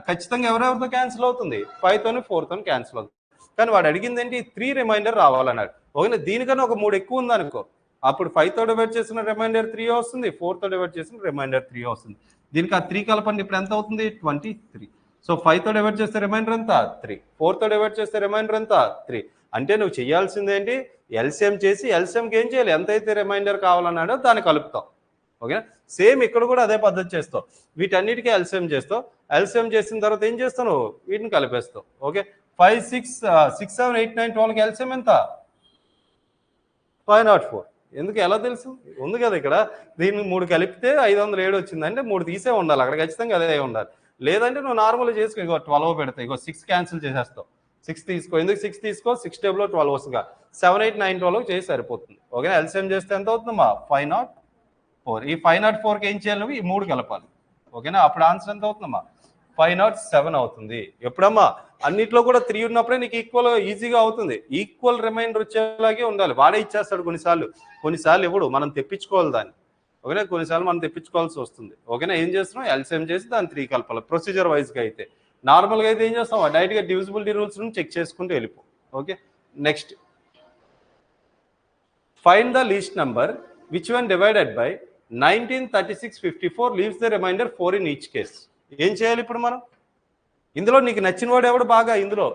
ఖచ్చితంగా ఎవరెవరితో క్యాన్సిల్ అవుతుంది? 5తోని 4తోని క్యాన్సిల్ అవుతుంది. కానీ వాడు అడిగింది ఏంటి? 3 రిమైండర్ రావాలన్నాడు. ఓకేనా, దీనికన్నా ఒక 3 ఎక్కువ ఉంది అనుకో, అప్పుడు 5తో డివైడ్ చేసిన రిమైండర్ 3 వస్తుంది, 4తో డివైడ్ చేసిన రిమైండర్ 3 వస్తుంది. దీనికి ఆ 3 కలపండి, ఇప్పుడు ఎంత అవుతుంది? 23. సో 5తో డివైడ్ చేస్తే రిమైండర్ ఎంత? 3. 4తో డివైడ్ చేస్తే రిమైండర్ ఎంత? 3. అంటే నువ్వు చేయాల్సింది ఏంటి? ఎల్సిఎం చేసి ఎల్సిఎంకి ఏం చేయాలి? ఎంతైతే రిమైండర్ కావాలన్నాడో దాన్ని కలుపుతాం. ఓకేనా, సేమ్ ఇక్కడ కూడా అదే పద్ధతి చేస్తావు. వీటన్నిటికీ ఎల్సిఎం చేస్తావు. ఎల్సిఎం చేసిన తర్వాత ఏం చేస్తావు? వీటిని కలిపేస్తావు. ఓకే, 5, 6, 7, 8, 9, 12కి ఎల్సిఎం ఎంత? 504. ఎందుకు? ఎలా తెలుసు? ఉంది కదా ఇక్కడ. దీన్ని 3 కలిపితే 507 వచ్చింది అంటే 3 తీసే ఉండాలి అక్కడ, ఖచ్చితంగా అదే ఉండాలి. లేదంటే నువ్వు నార్మల్గా చేసుకో, ఇగో 12 పెడతావు, ఇగో 6 క్యాన్సిల్ చేసేస్తావు. 6 తీసుకో, ఎందుకు 6 తీసుకో? 6 టేబుల్లో 12 వస్తుందిగా, 7, 8, 9, 12 చేసి సరిపోతుంది. ఓకే, ఎల్సిఎం చేస్తే ఎంత అవుతుందమ్మా? 504. ఈ 504కి ఏం చేయాలి? నువ్వు ఈ 3 కలపాలి. ఓకేనా, అప్పుడు ఆన్సర్ ఎంత అవుతుందమ్మా? 507 అవుతుంది. ఎప్పుడమ్మా? అన్నిట్లో కూడా 3 ఉన్నప్పుడే నీకు ఈక్వల్ ఈజీగా అవుతుంది. ఈక్వల్ రిమైండర్ వచ్చేలాగే ఉండాలి. వాడే ఇచ్చేస్తాడు కొన్నిసార్లు ఇవ్వడు, మనం తెప్పించుకోవాలి దాన్ని. ఓకేనా, కొన్నిసార్లు మనం తెప్పించుకోవాల్సి వస్తుంది. ఓకేనా, ఏం చేస్తున్నాం? ఎల్సిఎం చేసి దాన్ని 3 కలపాలి ప్రొసీజర్ వైజ్గా. అయితే నార్మల్గా అయితే ఏం చేస్తాం? డైరెక్ట్గా డివిజిబిలిటీ రూల్స్ నుంచి చెక్ చేసుకుంటూ వెళ్ళిపో. Okay, next, find the least number which one divided by 19, 36, 54 leaves the remainder 4 in each case. ఏం చేయాలి ఇప్పుడు మనం? ఇందులో నీకు నచ్చిన వాడు ఎవడు బాగా? ఇందులో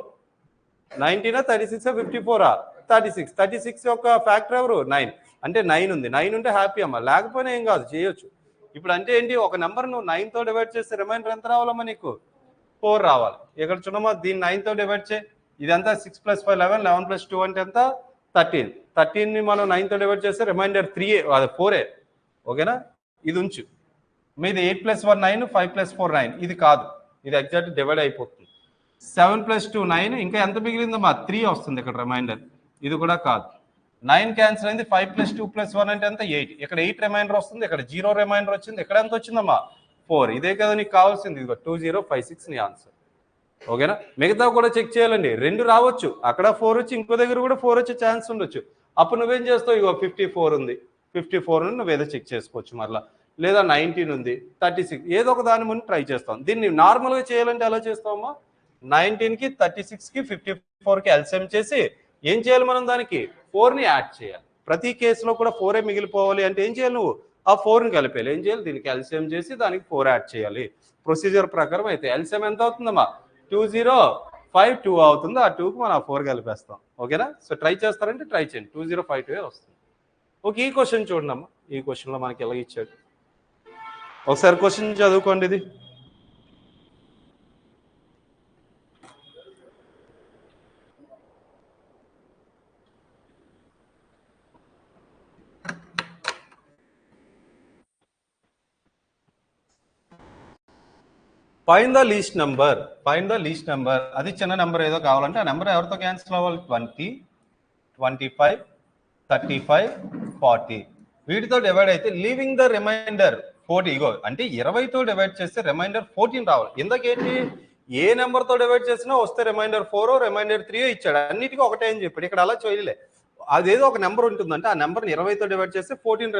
19, 36, 54, 36. 36 యొక్క ఫ్యాక్టర్ ఎవరు? 9. అంటే 9 ఉంది. 9 ఉంటే హ్యాపీ అమ్మా, లేకపోయినా ఏం కాదు, చేయొచ్చు. ఇప్పుడు అంటే ఏంటి? ఒక నెంబర్ నువ్వు 9తో డివైడ్ చేస్తే రిమైండర్ ఎంత రావాలమ్మా? నీకు 4 రావాలి. ఇక్కడ చూడమ్మా, దీన్ని 9తో డివైడ్ చేయి, ఇదంతా 6 + 5 11, 11 + 2 అంటే ఎంత? 13. 13ని మనం 9తో డివైడ్ చేస్తే రిమైండర్ 3, అది 4. ఓకేనా, ఇది ఉంచు. మీది 8 + 1 9, 5 + 4 9. ఇది కాదు, ఇది ఎగ్జాక్ట్ డివైడ్ అయిపోతుంది. 7 + 2 9, ఇంకా ఎంత మిగిలిందమ్మా? 3 వస్తుంది ఇక్కడ రిమైండర్. ఇది కూడా కాదు. 9 క్యాన్సిల్ అయింది. 5 + 2 + 1 అంటే ఎంత? 8. ఇక్కడ 8 రిమైండర్ వస్తుంది, ఇక్కడ 0 రిమైండర్ వచ్చింది. ఇక్కడ ఎంత వచ్చిందమ్మా? 4. ఇదే కదా నీకు కావాల్సింది. ఇదిగో 2056 నీ ఆన్సర్. ఓకేనా, మిగతా కూడా చెక్ చేయాలండి. 2 రావచ్చు, అక్కడ 4 వచ్చి ఇంకో దగ్గర కూడా 4 వచ్చే ఛాన్స్ ఉండొచ్చు. అప్పుడు నువ్వేం చేస్తావు? ఇగో 54 ఉంది, 54 నువ్వేదో చెక్ చేసుకోవచ్చు మరలా. లేదా 19 ఉంది, 36, ఏదో ఒక దాని ముందు ట్రై చేస్తాం. దీన్ని నార్మల్గా చేయాలంటే ఎలా చేస్తామమ్మా? 19కి 36కి 54కి ఎల్సిఎం చేసి ఏం చేయాలి? మనం దానికి 4ని యాడ్ చేయాలి. ప్రతి కేసులో కూడా 4 మిగిలిపోవాలి అంటే ఏం చేయాలి? నువ్వు ఆ 4ని కలిపేయాలి. ఏం చేయాలి? దీనికి ఎల్సిఎం చేసి దానికి 4 యాడ్ చేయాలి. ప్రొసీజర్ ప్రకారం అయితే ఎల్సిఎం ఎంత అవుతుందమ్మా? 2052 అవుతుంది. ఆ 2కి మనం 4 కలిపేస్తాం. ఓకేనా, సో ట్రై చేస్తారంటే ట్రై చేయండి, 2052 వస్తుంది. ఓకే, ఈ క్వశ్చన్ చూడండి అమ్మా. ఈ క్వశ్చన్లో మనకి ఎలా ఇచ్చాడు ఒకసారి క్వశ్చన్ చదువుకోండి. ఇది ఫైండ్ ద లీస్ట్ నెంబర్. అది చిన్న నెంబర్ ఏదో కావాలంటే ఆ నెంబర్ ఎవరితో క్యాన్సిల్ అవ్వాలి? 20, 25, 35, 40 వీటితో డివైడ్ అయితే లీవింగ్ ద రిమైండర్ 40. ఇగో అంటే 20తో డివైడ్ చేస్తే రిమైండర్ 14 రావాలి. ఇందాకేంటి? ఏ నెంబర్తో డివైడ్ చేసినా వస్తే రిమైండర్ 4, రిమైండర్ 3 ఇచ్చాడు. అన్నిటికీ ఒకటే అని చెప్పాడు. ఇక్కడ అలా చేయలే. అదేదో ఒక నెంబర్ ఉంటుందంటే ఆ నెంబర్ని 20తో డివైడ్ చేస్తే 14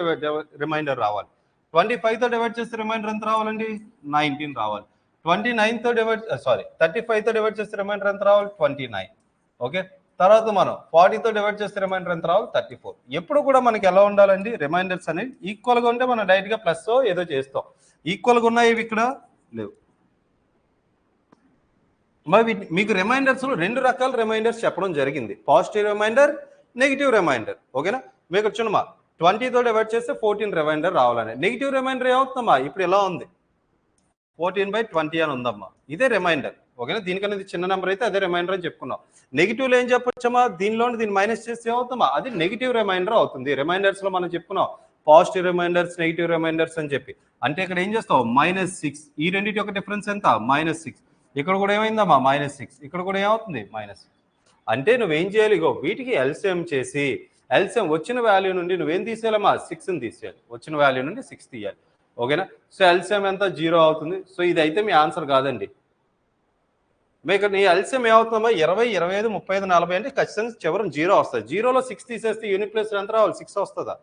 రిమైండర్ రావాలి. 25తో డివైడ్ చేస్తే రిమైండర్ ఎంత రావాలండి? 19 రావాలి. 35తో డివైడ్ చేస్తే రిమైండర్ ఎంత రావాలి? 29. ఓకే, తర్వాత మనం 40తో డివైడ్ చేస్తే రిమైండర్ ఎంత రావాలి 34. ఎప్పుడు కూడా మనకి ఎలా ఉండాలండి రిమైండర్స్ అనేవి ఈక్వల్గా ఉంటే మనం డైరెక్ట్గా ప్లస్ ఏదో చేస్తాం. ఈక్వల్గా ఉన్నాయి ఇవి ఇక్కడ లేవు. మరి మీకు రిమైండర్స్ లో 2 రకాల రిమైండర్స్ చెప్పడం జరిగింది, పాజిటివ్ రిమైండర్, నెగిటివ్ రిమైండర్. ఓకేనా, మీకు వచ్చినమా 20తో డివైడ్ చేస్తే 14 రిమైండర్ రావాలని. నెగిటివ్ రిమైండర్ ఏమవుతుందమ్మా, ఇప్పుడు ఎలా ఉంది 14/20 అని ఉందమ్మా, ఇదే రిమైండర్. ఓకేనా, దీనికనేది చిన్న నెంబర్ అయితే అదే రిమైండర్ అని చెప్పుకున్నాం. నెగిటివ్లో ఏం చెప్పొచ్చమ్మా, దీన్ని మైనస్ చేస్తే ఏమవుతుందమ్మా, అది నెగిటివ్ రిమైండర్ అవుతుంది. రిమైండర్స్ లో మనం చెప్పుకున్నాం పాజిటివ్ రిమైండర్స్, నెగిటివ్ రిమైండర్స్ అని చెప్పి. అంటే ఇక్కడ ఏం చేస్తావు -6, ఈ రెండింటి యొక్క డిఫరెన్స్ ఎంత -6. ఇక్కడ కూడా ఏమైందమ్మా -6, ఇక్కడ కూడా ఏమవుతుంది -6. అంటే నువ్వేం చేయాలి, ఇగో వీటికి ఎల్సిఎం చేసి ఎల్సిఎం వచ్చిన వాల్యూ నుండి నువ్వేం తీసేయాలమ్మా 6ని తీసేయాలి, వచ్చిన వాల్యూ నుండి 6 తీయాలి. ఓకేనా, సో ఎల్సిఎం ఎంత 0 అవుతుంది. సో ఇది అయితే మీ ఆన్సర్ కాదండి. మీకు నీ ఎల్సిఎం ఏమవుతుందమ్మా 20, 25, 35, 40 అంటే ఖచ్చితంగా చివరం 0 వస్తుంది. 0లో 6 తీసేస్తే యూనిట్ ప్లేస్ ఎంత రావాలి 6 వస్తుందా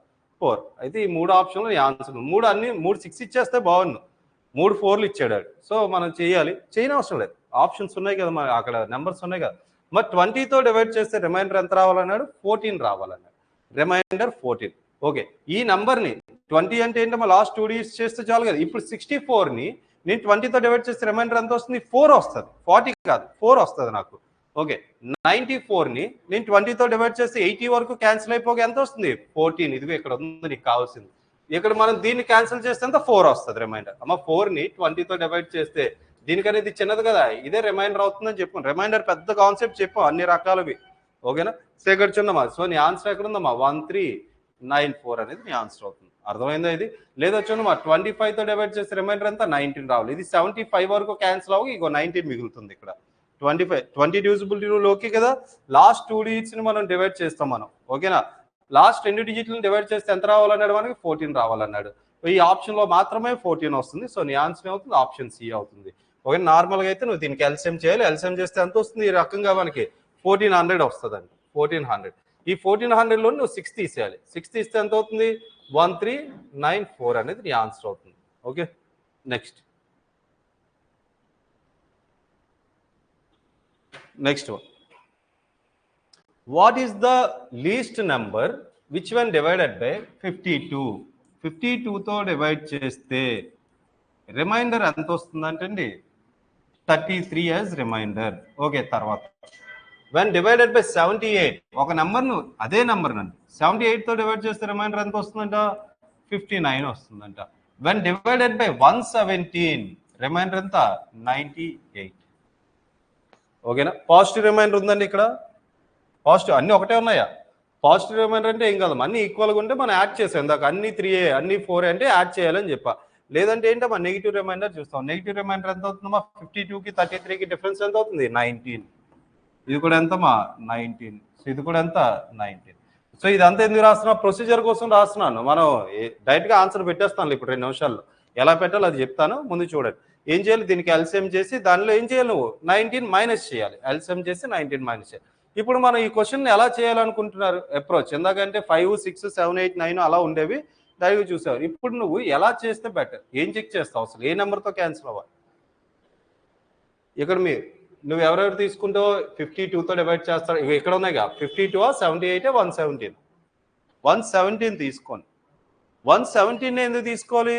4. అయితే ఈ 3 ఆప్షన్లు నీ ఆన్సర్. 3 6 ఇచ్చేస్తే బాగుండు, 3 4లు ఇచ్చాడు. సో మనం చేయాలి, చేయని అవసరం లేదు, ఆప్షన్స్ ఉన్నాయి కదా, మన అక్కడ నెంబర్స్ ఉన్నాయి కదా. మరి 20తో డివైడ్ చేస్తే రిమైండర్ ఎంత రావాలన్నాడు 14 రావాలన్నాడు, రిమైండర్ 14. ఓకే, ఈ నంబర్ని 20 అంటే ఏంటమ్మా లాస్ట్ 2 digits చేస్తే చాలు కదా. ఇప్పుడు 64ని నేను 20తో డివైడ్ చేస్తే రిమైండర్ ఎంత వస్తుంది 4 వస్తుంది, 40 కాదు 4 వస్తుంది నాకు. ఓకే, 94ని నేను 20తో డివైడ్ చేస్తే 80 వరకు క్యాన్సిల్ అయిపోగా ఎంత వస్తుంది 14. ఇదిగో ఇక్కడ ఉంది నీకు కావాల్సింది. ఇక్కడ మనం దీన్ని క్యాన్సిల్ చేస్తే ఎంత 4 వస్తుంది రిమైండర్. అమ్మ 4ని 20తో డివైడ్ చేస్తే దీనికనేది చిన్నది కదా, ఇదే రిమైండర్ అవుతుందని చెప్పాను. రిమైండర్ పెద్ద కాన్సెప్ట్ చెప్పాం అన్ని రకాలవి. ఓకేనా, సో ఇక్కడ చూడమ్మా, సో నీ ఆన్సర్ ఎక్కడ ఉందమ్మా 1394 అనేది నీ ఆన్సర్ అవుతుంది. అర్థమైందా ఇది? లేదా చూడమ్మా 25తో డివైడ్ చేస్తే రిమైండర్ ఎంత 19 రావాలి. ఇది 75 వరకు క్యాన్సిల్ అవ్వ, ఇగో 19 మిగులుతుంది ఇక్కడ. 20 డివిజిబిలిటీ రూల్ ఓకే కదా. లాస్ట్ 2 digitsని మనం డివైడ్ చేస్తాం మనం. ఓకేనా, లాస్ట్ 2 digitsలను డివైడ్ చేస్తే ఎంత రావాలన్నాడు మనకి 14 రావాలన్నాడు. ఈ ఆప్షన్లో మాత్రమే 14 వస్తుంది. సో నీ ఆన్సర్ ఏమవుతుంది ఆప్షన్ సి అవుతుంది. ఓకే, నార్మల్గా అయితే నువ్వు దీనికి ఎల్సిఎం చేయాలి. ఎల్సిఎం చేస్తే ఎంత వస్తుంది ఈ రకంగా మనకి 1400 వస్తుందండి, 1400. ఈ 1400లో నువ్వు 6 తీసేయాలి. 6 తీస్తే ఎంత అవుతుంది 1394 అనేది నీ ఆన్సర్ అవుతుంది. Okay, next one. What is the least number which one divided by 52? 52తో డివైడ్ చేస్తే రిమైండర్ ఎంత వస్తుందంటే అండి 33 యాజ్ రిమైండర్. ఓకే, తర్వాత వెన్ డివైడెడ్ బై 78, ఒక నెంబర్ను అదే నెంబర్ నండి 78తో డివైడ్ చేస్తే రిమైండర్ ఎంత వస్తుందంట 59 వస్తుందంట. వెన్ డివైడెడ్ బై 117 రిమైండర్ ఎంత 98. ఓకేనా, పాజిటివ్ రిమైండర్ ఉందండి ఇక్కడ. పాజిటివ్ అన్ని ఒకటే ఉన్నాయా? పాజిటివ్ రిమైండర్ అంటే ఏం కాదు, అన్ని ఈక్వల్గా ఉంటే మనం యాడ్ చేసాం. ఇందాక అన్ని 3A అన్ని 4A అంటే యాడ్ చేయాలని చెప్పా. లేదంటే ఏంటమ్మా నెగిటివ్ రిమైండర్ చూస్తాం. నెగిటివ్ రిమైండర్ ఎంత అవుతుందమ్మా 52కి 33కి డిఫరెన్స్ ఎంత అవుతుంది 19. ఇది కూడా ఎంతమ్మా 19. సో ఇది కూడా ఎంత 19. సో ఇదంతా ఎందుకు రాస్తున్నా, ప్రొసీజర్ కోసం రాస్తున్నాను. మనం డైరెక్ట్గా ఆన్సర్ పెట్టేస్తాను ఇప్పుడు 2 నిమిషాల్లో. ఎలా పెట్టాలో అది చెప్తాను, ముందు చూడండి. ఏం చేయాలి, దీనికి ఎల్సిఎం చేసి దానిలో ఏం చేయాలి నువ్వు 19 మైనస్ చేయాలి. ఎల్సిఎం చేసి 19 మైనస్ చేయాలి. ఇప్పుడు మనం ఈ క్వశ్చన్ ఎలా చేయాలనుకుంటున్నారు అప్రోచ్? ఎందుకంటే 5, 6, 7, 8, 9 అలా ఉండేవి, డైరెక్ట్గా చూసేవారు. ఇప్పుడు నువ్వు ఎలా చేస్తే బెటర్, ఏం చెక్ చేస్తావు, అసలు ఏ నెంబర్తో క్యాన్సిల్ అవ్వాలి? ఇక్కడ నువ్వు ఎవరెవరు తీసుకుంటావు 52తో డివైడ్ చేస్తాడు. ఇవి ఇక్కడ ఉన్నాయిగా 52, 78, 117. 117 తీసుకోండి. 117 ఎందుకు తీసుకోవాలి,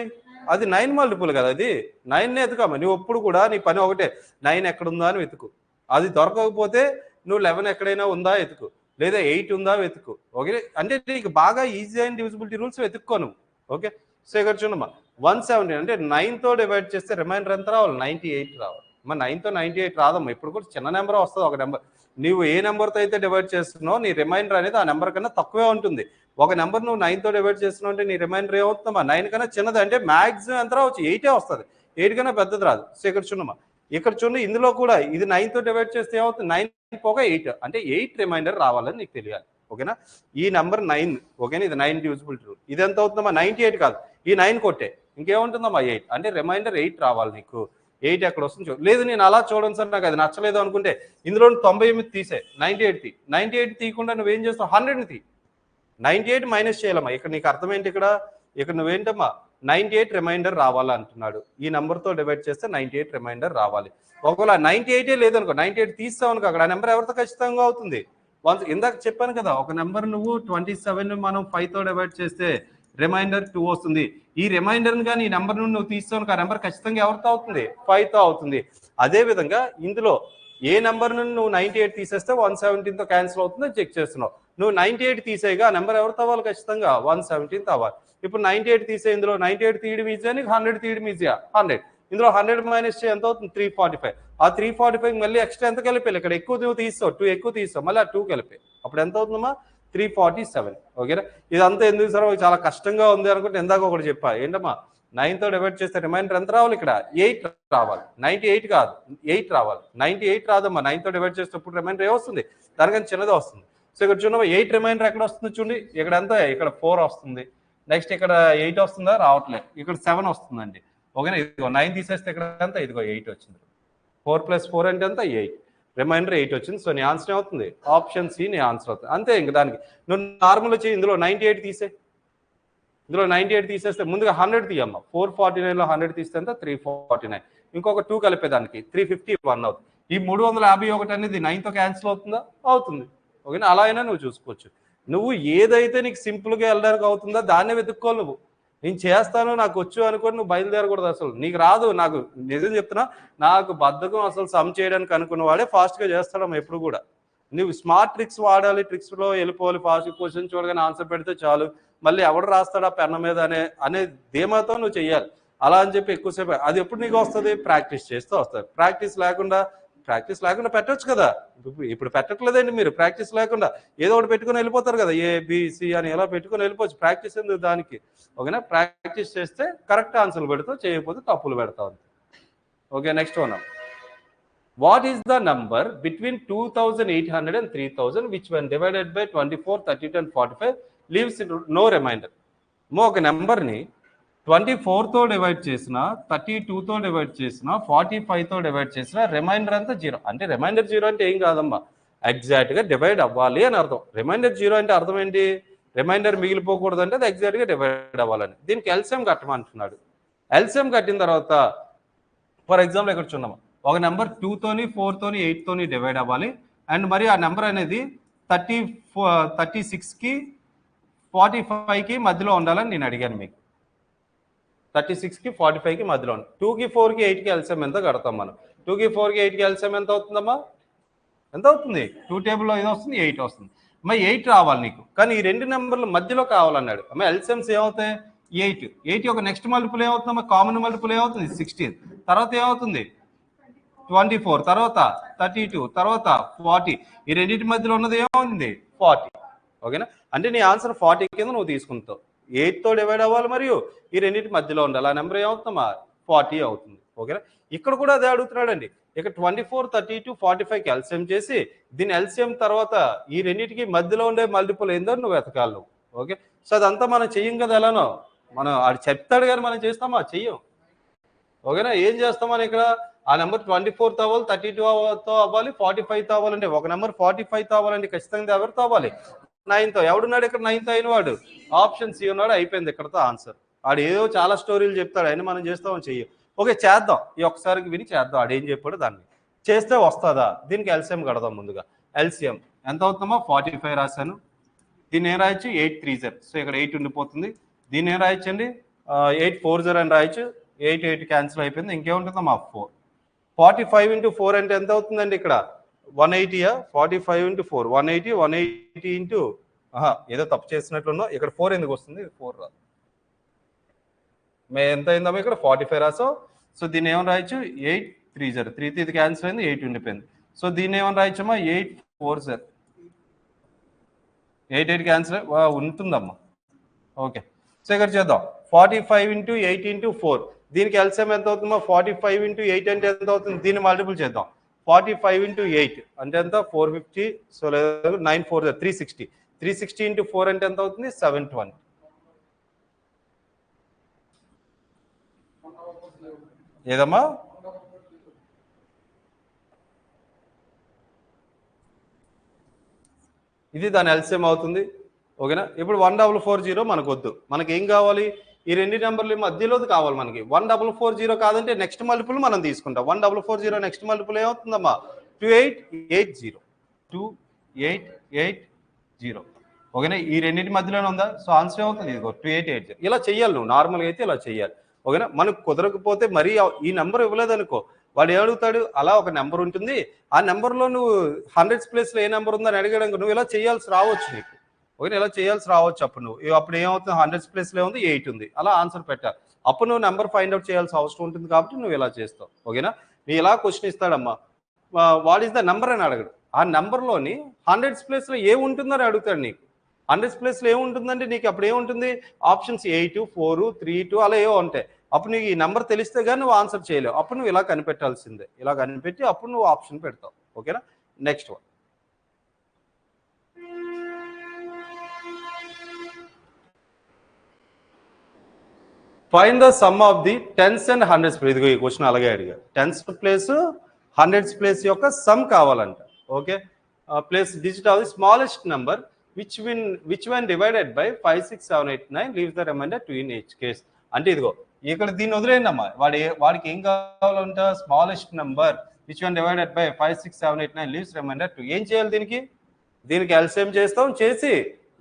అది 9 మల్టిపుల్ కదా, అది 9నే ఎత్తుకమ్మా. నువ్వు ఎప్పుడు కూడా నీ పని ఒకటే 9 ఎక్కడుందా అని వెతుకు. అది దొరకకపోతే నువ్వు 11 ఎక్కడైనా ఉందా వెతుకు, లేదా 8 ఉందా వెతుకు. ఓకే, అంటే నీకు బాగా ఈజీ అయిన డివిజిబిలిటీ రూల్స్ వెతుక్కో నువ్వు. ఓకే, సో ఇక్కడ చూడమ్మా 117 అంటే 9తో డివైడ్ చేస్తే రిమైండర్ ఎంత రావాలి 98 రావాలి. మరి 9తో 98 రాదమ్మా, ఇప్పుడు కూడా చిన్న నెంబర్ వస్తుంది ఒక నెంబర్. నువ్వు ఏ నెంబర్తో అయితే డివైడ్ చేస్తున్నావు నీ రిమైండర్ అనేది ఆ నెంబర్ కన్నా తక్కువే ఉంటుంది. ఒక నెంబర్ నువ్వు 9తో డివైడ్ చేస్తున్నావు అంటే నీ రిమైండర్ ఏమవుతుందమ్మా 9 కన్నా చిన్నది, అంటే మ్యాక్సిమం ఎంత రావచ్చు 8 వస్తుంది, 8 కన్నా పెద్దది రాదు. సో ఇక్కడ చూడమ్మా, ఇక్కడ చూడండి ఇందులో కూడా ఇది 9తో డివైడ్ చేస్తే ఏమవుతుంది 9 పోగా 8, అంటే 8 రిమైండర్ రావాలని నీకు తెలియాలి. ఓకేనా, ఈ నెంబర్ 9. ఓకేనా, ఇది 9 డివిజిబిలిటీ రూల్. ఇది ఎంత అవుతుందమ్మా 98 కాదు, ఈ 9 కొట్టే ఇంకేముంటుందమ్మా 8, అంటే రిమైండర్ 8 రావాలి నీకు. 8 ఎక్కడ వస్తుంది చూడు. లేదు నేను అలా చూడండి సార్ నాకు అది నచ్చలేదు అనుకుంటే ఇందులో 98 తీసే 98 తీయకుండా నువ్వేం చేస్తావు 100ని తీ. 98 మైనస్ చేయాలమ్మా. ఇక్కడ నీకు అర్థమేంటి, ఇక్కడ నువ్వేంటమ్మా 98 రిమైండర్ రావాలి అంటున్నాడు. ఈ నెంబర్తో డివైడ్ చేస్తే 98 రిమైండర్ రావాలి. ఒకవేళ 98 లేదనుకో 98 తీస్తావు అనుకో, అక్కడ ఆ నెంబర్ ఎవరితో ఖచ్చితంగా అవుతుంది వన్స్ ఇందాక చెప్పాను కదా, ఒక నెంబర్ నువ్వు 27 మనం 5తో డివైడ్ చేస్తే రిమైండర్ 2 వస్తుంది. ఈ రిమైండర్ని కానీ ఈ నెంబర్ నుండి నువ్వు తీస్తావు, ఆ నెంబర్ ఖచ్చితంగా ఎవరితో అవుతుంది? 5తో అవుతుంది. అదే విధంగా ఇందులో ఏ నెంబర్ నుండి నువ్వు 98 తీసేస్తే 117తో క్యాన్సిల్ అవుతుందో చెక్ చేస్తున్నావు. నువ్వు 98 తీసేయగా ఆ నెంబర్ ఎవరితో అవ్వాలి? ఖచ్చితంగా 117తో అవ్వాలి. ఇప్పుడు 98 తీసే, ఇందులో 98 తీయడం ఈజీయా, నీకు 100 తీయడం ఈజీయా? 100. ఇందులో 100 మైనస్ చేయి ఎంత అవుతుంది? 345. ఆ 345 మళ్ళీ ఎక్స్ట్రా ఎంత కలిపి, ఇక్కడ ఎక్కువ నువ్వు తీస్తావు, 2 ఎక్కువ తీస్తావు, మళ్ళీ ఆ 2 కలిపి అప్పుడు ఎంత అవుతుందమ్మా? 347. ఓకేనా? ఇదంతా ఎందుకు సార్ చాలా కష్టంగా ఉంది అనుకుంటే ఇందాక ఒకటి చెప్పా, ఏంటమ్మా 9తో డివైడ్ చేస్తే రిమైండర్ ఎంత రావాలి? ఇక్కడ 8 రావాలి. 98 కాదు, 8 రావాలి. 98 రాదమ్మా, 9తో డివైడ్ చేసేటప్పుడు రిమైండర్ ఏమొస్తుంది? దానికన్నా చిన్నదే వస్తుంది. సో ఇక్కడ చూడమ్మా 8 రిమైండర్ ఎక్కడ వస్తుంది చూడండి, ఇక్కడ ఎంత? ఇక్కడ 4 వస్తుంది. నెక్స్ట్ ఇక్కడ 8 వస్తుందా? రావట్లేదు. ఇక్కడ 7 వస్తుందండి. ఓకేనా? ఇదిగో 9 తీసేస్తే ఇక్కడ ఎంత? ఇదిగో 8 వచ్చింది. 4 + 4 అంటే ఎంత? 8. రిమైండర్ 8 వచ్చింది. సో నీ ఆన్సర్ ఏమవుతుంది? ఆప్షన్ సి నీ ఆన్సర్ అవుతుంది. అంతే. ఇంక దానికి నువ్వు నార్మల్ వచ్చి ఇందులో 98 తీసే, ఇందులో 98 తీసేస్తే ముందుగా 100 తీయమ్మ. 449లో 100 తీస్తే ఎంత? 349. ఇంకొక 2 కలిపేదానికి 351 అవుతుంది. ఈ 351 అనేది 9తో క్యాన్సిల్ అవుతుందా? అవుతుంది. ఓకేనా? అలా అయినా నువ్వు చూసుకోవచ్చు. నువ్వు ఏదైతే నీకు సింపుల్గా వెళ్ళడానికి అవుతుందో దాన్నే వెతుక్కోవాలి. నువ్వు నేను చేస్తాను, నాకు వచ్చు అనుకోని నువ్వు బయలుదేరకూడదు. అసలు నీకు రాదు. నాకు నిజం చెప్తున్నా, నాకు బద్ధకం అసలు సమ్ చేయడానికి అనుకున్న వాడే ఫాస్ట్గా చేస్తాడమ్మ ఎప్పుడు కూడా. నువ్వు స్మార్ట్ ట్రిక్స్ వాడాలి, ట్రిక్స్లో వెళ్ళిపోవాలి, ఫాస్ట్ క్వశ్చన్ చూడగానే ఆన్సర్ పెడితే చాలు, మళ్ళీ ఎవడు రాస్తాడా పెన్న మీద అనే ధీమాతో నువ్వు చెయ్యాలి. అలా అని చెప్పి ఎక్కువసేపు అది ఎప్పుడు నీకు వస్తుంది? ప్రాక్టీస్ చేస్తూ వస్తుంది. ప్రాక్టీస్ లేకుండా పెట్టచ్చు కదా. ఇప్పుడు పెట్టట్లేదండి మీరు. ప్రాక్టీస్ లేకుండా ఏదో ఒకటి పెట్టుకుని వెళ్ళిపోతారు కదా, ABC అని ఎలా పెట్టుకుని వెళ్ళిపోవచ్చు. ప్రాక్టీస్ ఎందుకు దానికి? ఓకేనా? ప్రాక్టీస్ చేస్తే కరెక్ట్ ఆన్సర్లు పెడతావు, చేయకపోతే తప్పులు పెడతావు. Okay, next one. What is the number between 2800 and 3000 which when divided by 24, 32 and 45 leaves no remainder? ఒక నెంబర్ని 24తో డివైడ్ చేసిన, 32తో డివైడ్ చేసిన, 45తో డివైడ్ చేసిన రిమైండర్ అంతా 0. అంటే రిమైండర్ 0 అంటే ఏం కాదమ్మా, ఎగ్జాక్ట్గా డివైడ్ అవ్వాలి అని అర్థం. రిమైండర్ 0 అంటే అర్థం ఏంటి? రిమైండర్ మిగిలిపోకూడదు అంటే అది ఎగ్జాక్ట్గా డివైడ్ అవ్వాలని. దీనికి ఎల్సిఎం కట్టమంటున్నాడు. ఎల్సిఎం కట్టిన తర్వాత ఫర్ ఎగ్జాంపుల్ ఇక్కడ చూద్దాం, ఒక నెంబర్ 2తోని, 4తోని, 8తోని డివైడ్ అవ్వాలి. అండ్ మరి ఆ నెంబర్ అనేది 36కి 45కి మధ్యలో ఉండాలని నేను అడిగాను మీకు. 36కి 45కి మధ్యలో ఉంది. 2కి 4కి 8కి ఎల్సిఎం ఎంత కడతాం మనం? 2కి 4కి 8కి ఎల్సిఎం ఎంత అవుతుందమ్మా? ఎంత అవుతుంది? 2 టేబుల్లో ఇది వస్తుంది, 8 వస్తుంది. అమ్మ 8 రావాలి నీకు, కానీ ఈ రెండు నెంబర్ల మధ్యలో కావాలన్నాడు. అమ్మ ఎల్సిఎంస్ ఏమవుతాయి? 8 యొక్క నెక్స్ట్ మల్టిపుల్ ఏమవుతుందమ్మా? కామన్ మల్టిపుల్ ఏమవుతుంది? 16. తర్వాత ఏమవుతుంది? 24. తర్వాత 32. తర్వాత 40. ఈ రెండింటి మధ్యలో ఉన్నది ఏమవుతుంది? 40. ఓకేనా? అంటే నీ ఆన్సర్ 40 కింద నువ్వు తీసుకుంటావు. 8తో డివైడ్ అవ్వాలి మరియు ఈ రెండింటి మధ్యలో ఉండాలి. ఆ నెంబర్ ఏమవుతుందమ్మా? 40 అవుతుంది. ఓకేనా? ఇక్కడ కూడా అదే అడుగుతున్నాడండి. ఇక్కడ 24, 32, 45కి ఎల్సిఎం చేసి దీని ఎల్సిఎం తర్వాత ఈ రెండింటికి మధ్యలో ఉండే మల్టిపుల్ ఏందో నువ్వు వెతకాలి నువ్వు. ఓకే, సో అదంతా మనం చెయ్యం కదా. ఎలానో మనం ఆడు చెప్తాడు కానీ మనం చేస్తామా? చెయ్యం. ఓకేనా? ఏం చేస్తామని ఇక్కడ ఆ నెంబర్ 24తో అవ్వాలి, 32తో అవ్వాలి, 45తో అవ్వాలంటే ఒక నెంబర్ 45తో అవ్వాలంటే ఖచ్చితంగా ఎవరితో అవ్వాలి? 9తో. ఎవడున్నాడు ఇక్కడ 9తో అయిన వాడు? ఆప్షన్ సి ఉన్నాడు. అయిపోయింది ఇక్కడతో ఆన్సర్. ఆడు ఏదో చాలా స్టోరీలు చెప్తాడు, అయినా మనం చేస్తామని చెయ్యం. ఓకే, చేద్దాం. ఈ ఒక్కసారికి విని చేద్దాం. ఆడు ఏం చెప్పాడు దాన్ని చేస్తే వస్తుందా? దీనికి ఎల్సిఎం కడదాం. ముందుగా ఎల్సిఎం ఎంత అవుతుందమ్మా? 45 రాశాను. దీన్ని ఏం రాయొచ్చు? 8 3 సో ఇక్కడ 8 ఉండిపోతుంది. దీన్ని ఏం రాయొచ్చండి? 8 4 అని రాయొచ్చు. 8 క్యాన్సిల్ అయిపోయింది. ఇంకేముంటుందమ్మా? 4. 45 × 4 అంటే ఎంత అవుతుందండి? ఇక్కడ 180. 45 × 4 180. 180 ఇంటూ ఏదో తప్పు చేసినట్లున్నా. ఇక్కడ 4 ఎందుకు వస్తుంది? 4 రాదు. ఎంత అయిందమ్మా? ఇక్కడ 45 రాసావు. సో దీన్ని ఏమని రాయొచ్చు? 8 3 3 ఇది క్యాన్సిల్ అయింది, 8 ఉండిపోయింది. సో దీన్ని ఏమని రాయొచ్చమ్మా? 8 4 8 క్యాన్సిల్ ఉంటుందమ్మా. ఓకే, సో ఇక్కడ చేద్దాం. 45 × 8 × 4 దీనికి ఎల్సిఎం ఎంత అవుతుందమ్మా? 45 × 8 అంటే ఎంత అవుతుంది? దీన్ని మల్టిపుల్ చేద్దాం. 45 × 8 అంటే ఎంత? 450. సో లేదు 9 4 360. 360 × 4 అంటే ఎంత అవుతుంది? 720. ఏదమ్మా? ఇది దాని ఎల్సిఎం అవుతుంది. ఓకేనా? ఇప్పుడు 1440 మనకు వద్దు. మనకి ఏం కావాలి? ఈ రెండు నెంబర్లు మధ్యలోది కావాలి మనకి. 1440 కాదంటే నెక్స్ట్ మల్టిపుల్ మనం తీసుకుంటాం. 1440 నెక్స్ట్ మల్టిపుల్ ఏమవుతుందమ్మా? 2880. 2880. ఓకేనా, ఈ రెండింటి మధ్యలోనే ఉందా? సో ఆన్సర్ ఏమవుతుంది? ఇదిగో 2880. ఇలా చెయ్యాలి నువ్వు, నార్మల్గా అయితే ఇలా చెయ్యాలి. ఓకేనా, మనకు కుదరకపోతే మరీ ఈ నెంబర్ ఇవ్వలేదు అనుకో, వాడు ఏమడుగుతాడు, అలా ఒక నెంబర్ ఉంటుంది, ఆ నెంబర్లో నువ్వు హండ్రెడ్స్ ప్లేస్లో ఏ నెంబర్ ఉందని అడిగాడు, నువ్వు ఇలా చేయాల్సి రావచ్చు నీకు. ఓకే, ఇలా చేయాల్సి రావచ్చు. అప్పుడు ఏమవుతుంది, హండ్రెడ్స్ ప్లేస్లో ఉంది 8 ఉంది, అలా ఆన్సర్ పెట్టాలి. అప్పుడు నువ్వు నెంబర్ ఫైండ్ అవుట్ చేయాల్సిన అవసరం ఉంటుంది, కాబట్టి నువ్వు ఇలా చేస్తావు. ఓకేనా, నీ ఇలా క్వశ్చన్ ఇస్తాడమ్మా, వాట్ ఈస్ ద నెంబర్ అని అడగడు, ఆ నెంబర్లోని హండ్రెడ్స్ ప్లేస్లో ఏముంటుందని అడుగుతాడు నీకు. హండ్రెడ్స్ ప్లేస్లో ఏముంటుందంటే నీకు అప్పుడు ఏముంటుంది, ఆప్షన్స్ 8, 4, 3, 2 అలా ఏవో ఉంటాయి. అప్పుడు నీకు ఈ నెంబర్ తెలిస్తే కానీ నువ్వు ఆన్సర్ చేయలేవు. అప్పుడు నువ్వు ఇలా కనిపెట్టాల్సిందే, ఇలా కనిపెట్టి అప్పుడు నువ్వు ఆప్షన్ పెడతావు. ఓకేనా, next one. Find the sum of the tens and hundreds place. ఇదిగో ఈ క్వశ్చన్ అలాగే అడిగా, టెన్స్ ప్లేస్ హండ్రెడ్స్ ప్లేస్ యొక్క సమ్ కావాలంట. Okay, place digit of the smallest number which when divided by 5, 6, 7, 8, 9 leaves the remainder 2 in each case. అంటే ఇదిగో ఇక్కడ దీన్ని వదిలేయండి అమ్మా, వాడికి ఏం కావాలంట, smallest number which when divided by 5, 6, 7, 8, 9 leaves remainder 2. ఏం చేయాలి, దీనికి ఎల్సిఎం చేస్తాం, చేసి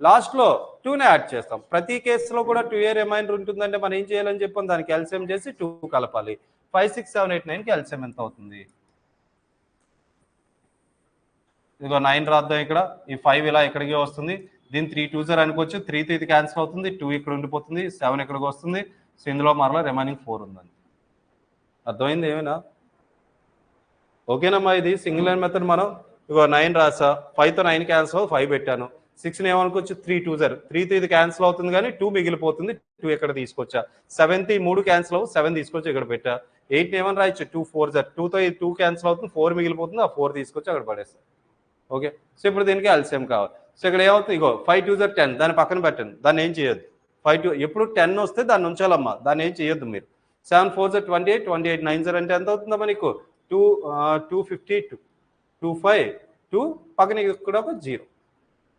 లాస్ట్లో 2ని యాడ్ చేస్తాం. ప్రతి కేసులో కూడా 2a రిమైండర్ ఉంటుందంటే మనం ఏం చేయాలని చెప్పాం, దానికి ఎల్సిఎం చేసి 2 కలపాలి. 5, 6, 7, 8, 9కి ఎల్సిఎం ఎంత అవుతుంది? ఇదిగో 9 రాద్దాం ఇక్కడ, ఈ 5 ఇలా ఇక్కడికి వస్తుంది, దీని 3 2s అనుకోవచ్చు, 3తో ఇది క్యాన్సిల్ అవుతుంది, 2 ఇక్కడ ఉండిపోతుంది, 7 ఇక్కడికి వస్తుంది. సో ఇందులో మరలా రిమైనింగ్ 4 ఉందండి. అర్థమైంది ఏమైనా? ఓకేనమ్మా, ఇది సింగిల్ లైన్ మెథడ్. మనం ఇగో 9 రాసా, 5తో 9 క్యాన్సిల్ అవుతుంది, 5 పెట్టాను. 6ని ఏమనుకోవచ్చు, 3 2s, 3తో ఇది క్యాన్సిల్ అవుతుంది కానీ 2 మిగిలిపోతుంది, 2 ఇక్కడ తీసుకొచ్చా. 7తో 3 క్యాన్సిల్ అవ్వు, 7 తీసుకొచ్చి ఇక్కడ పెట్టా. 8ని ఏమని రాయొచ్చు, 2 4s, 2తో ఇది 2 క్యాన్సిల్ అవుతుంది, 4 మిగిలిపోతుంది, ఆ 4 తీసుకొచ్చి అక్కడ పడేస్తా. ఓకే, సో ఇప్పుడు దీనికి ఎల్సిఎం కావాలి. సో ఇక్కడ ఏమవుతుంది, ఇగో 5 2s 10, దాన్ని పక్కన పెట్టండి, దాన్ని ఏం చేయొద్దు. 5 2 ఎప్పుడు 10 వస్తే దాన్ని ఉంచాలమ్మా, దాన్ని ఏం చేయొద్దు మీరు. 7 4s 28, 28 9s అంటే ఎంత అవుతుందమ్మా నీకు, 252, 25 2 పక్కన ఇక్కడ ఒక 0,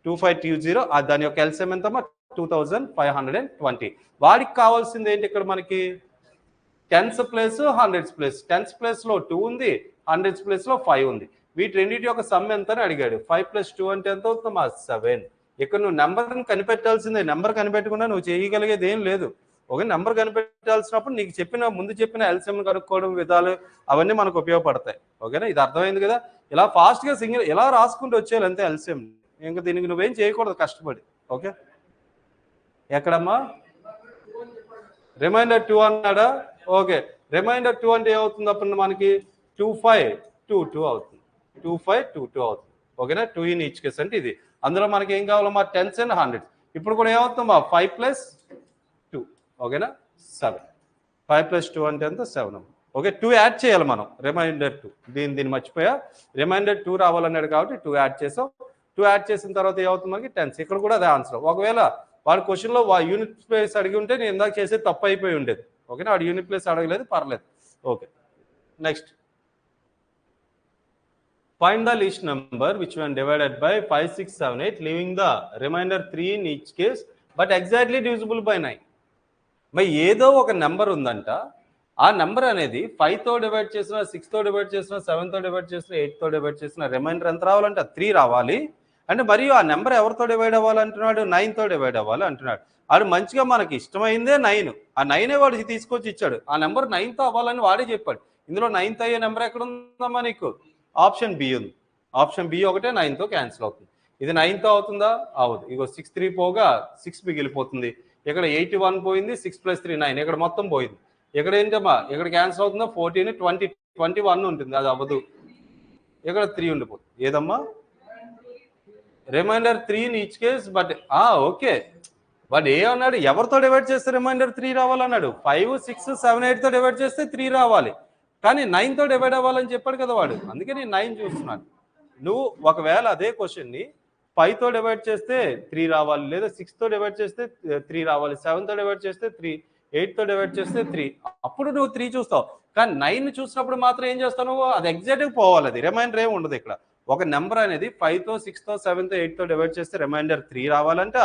2520. దాని యొక్క ఎల్సిఎం ఎంతమ్మా, 2520. వాడికి కావాల్సింది ఏంటి ఇక్కడ మనకి, tens place hundreds place. Tens ప్లేస్లో 2 ఉంది, హండ్రెడ్స్ ప్లేస్లో 5 ఉంది. వీటి రెండింటి యొక్క సమ్ ఎంత అని అడిగాడు. 5 + 2 అంటే ఎంత అవుతుందమ్మా, 7. ఇక్కడ నువ్వు నెంబర్ని కనిపెట్టాల్సిందే, నెంబర్ కనిపెట్టకుండా నువ్వు చేయగలిగేది ఏం లేదు. ఒక నెంబర్ కనిపెట్టాల్సినప్పుడు నీకు ముందు చెప్పిన ఎల్సిఎం కనుక్కోవడం విధాలు అవన్నీ మనకు ఉపయోగపడతాయి. ఓకేనా, ఇది అర్థమైంది కదా? ఇలా ఫాస్ట్గా సింగిల్ ఇలా రాసుకుంటూ వచ్చేయాలి అంతే ఎల్సిఎం. ఇంకా దీనికి నువ్వేం చేయకూడదు కష్టపడి. ఓకే, ఎక్కడమ్మా రిమైండర్ 2 అన్నాడా? ఓకే, రిమైండర్ 2 అంటే ఏమవుతుంది అప్పుడు మనకి, 2522 అవుతుంది, 2522 అవుతుంది. ఓకేనా, 2 ఇన్ ఈచ్ కేస్ అంటే ఇది. అందులో మనకి ఏం కావాలమ్మా, టెన్స్ అండ్ హండ్రెడ్స్. ఇప్పుడు కూడా ఏమవుతుందమ్మా, 5 + 2. ఓకేనా, 7. 5 + 2 అంటే ఎంత, 7. ఓకే, 2 యాడ్ చేయాలి మనం, రిమైండర్ 2. దీన్ని మర్చిపోయా, రిమైండర్ 2 రావాలన్నాడు కాబట్టి 2 యాడ్ చేసాం. 2 యాడ్ చేసిన తర్వాత ఏమవుతుంది మనకి, టెన్స్. ఇక్కడ కూడా అదే ఆన్సర్. ఒకవేళ వాడి క్వశ్చన్లో యూనిట్ ప్లేస్ అడిగి ఉంటే నేను ఇందాక చేసేది తప్పు అయిపోయి ఉండేది. ఓకేనా, వాడు యూనిట్ ప్లేస్ అడగలేదు, పర్లేదు. Okay, next. Find the least number which when divided by 5, 6, 7, 8 leaving the remainder 3 in each case but exactly divisible by 9. మరి ఏదో ఒక నెంబర్ ఉందంట, ఆ నెంబర్ అనేది 5తో డివైడ్ చేసిన, 6తో డివైడ్ చేసిన, 7తో డివైడ్ చేసిన, 8తో డివైడ్ చేసిన రిమైండర్ ఎంత రావాలంటే 3 రావాలి. అంటే మరియు ఆ నెంబర్ ఎవరితో డివైడ్ అవ్వాలంటున్నాడు, 9తో డివైడ్ అవ్వాలి అంటున్నాడు. వాడు మంచిగా మనకి ఇష్టమైందే 9, ఆ 9 వాడికి తీసుకొచ్చి ఇచ్చాడు. ఆ నెంబర్ 9తో అవ్వాలని వాడే చెప్పాడు. ఇందులో 9తో అయ్యే నెంబర్ ఎక్కడ ఉందమ్మా నీకు, ఆప్షన్ బి ఉంది. ఆప్షన్ బి ఒకటే 9తో క్యాన్సిల్ అవుతుంది. ఇది 9తో అవుతుందా, అవుతుంది. ఇగో 6 3 పోగా 6 మిగిలిపోతుంది. ఇక్కడ 81 పోయింది, 6 + 3 9, ఇక్కడ మొత్తం పోయింది. ఇక్కడ ఏంటమ్మా, ఇక్కడ క్యాన్సిల్ అవుతుందా, 14 20 21 ఉంటుంది, అది అవ్వదు. ఇక్కడ 3 ఉండిపోతుంది. ఏదమ్మా, remainder 3 in each case but okay, వాడు ఏమన్నాడు, ఎవరితో డివైడ్ చేస్తే రిమైండర్ 3 రావాలన్నాడు. 5 6 7 8తో డివైడ్ చేస్తే 3 రావాలి, కానీ 9తో డివైడ్ అవ్వాలని చెప్పాడు కదా వాడు. అందుకే నేను 9 చూస్తున్నాను. నువ్వు ఒకవేళ అదే క్వశ్చన్ని 5తో డివైడ్ చేస్తే 3 రావాలి, లేదా 6తో డివైడ్ చేస్తే 3 రావాలి, 7తో డివైడ్ చేస్తే 3, 8తో డివైడ్ చేస్తే 3, అప్పుడు నువ్వు 3 చూస్తావు. కానీ 9 చూసినప్పుడు మాత్రం ఏం చేస్తావు నువ్వు, అది ఎగ్జాక్ట్గా పోవాలి, అది రిమైండర్ ఏమి ఉండదు. ఇక్కడ ఒక నెంబర్ అనేది 5తో 6తో 7తో 8తో డివైడ్ చేస్తే రిమైండర్ 3 రావాలంట,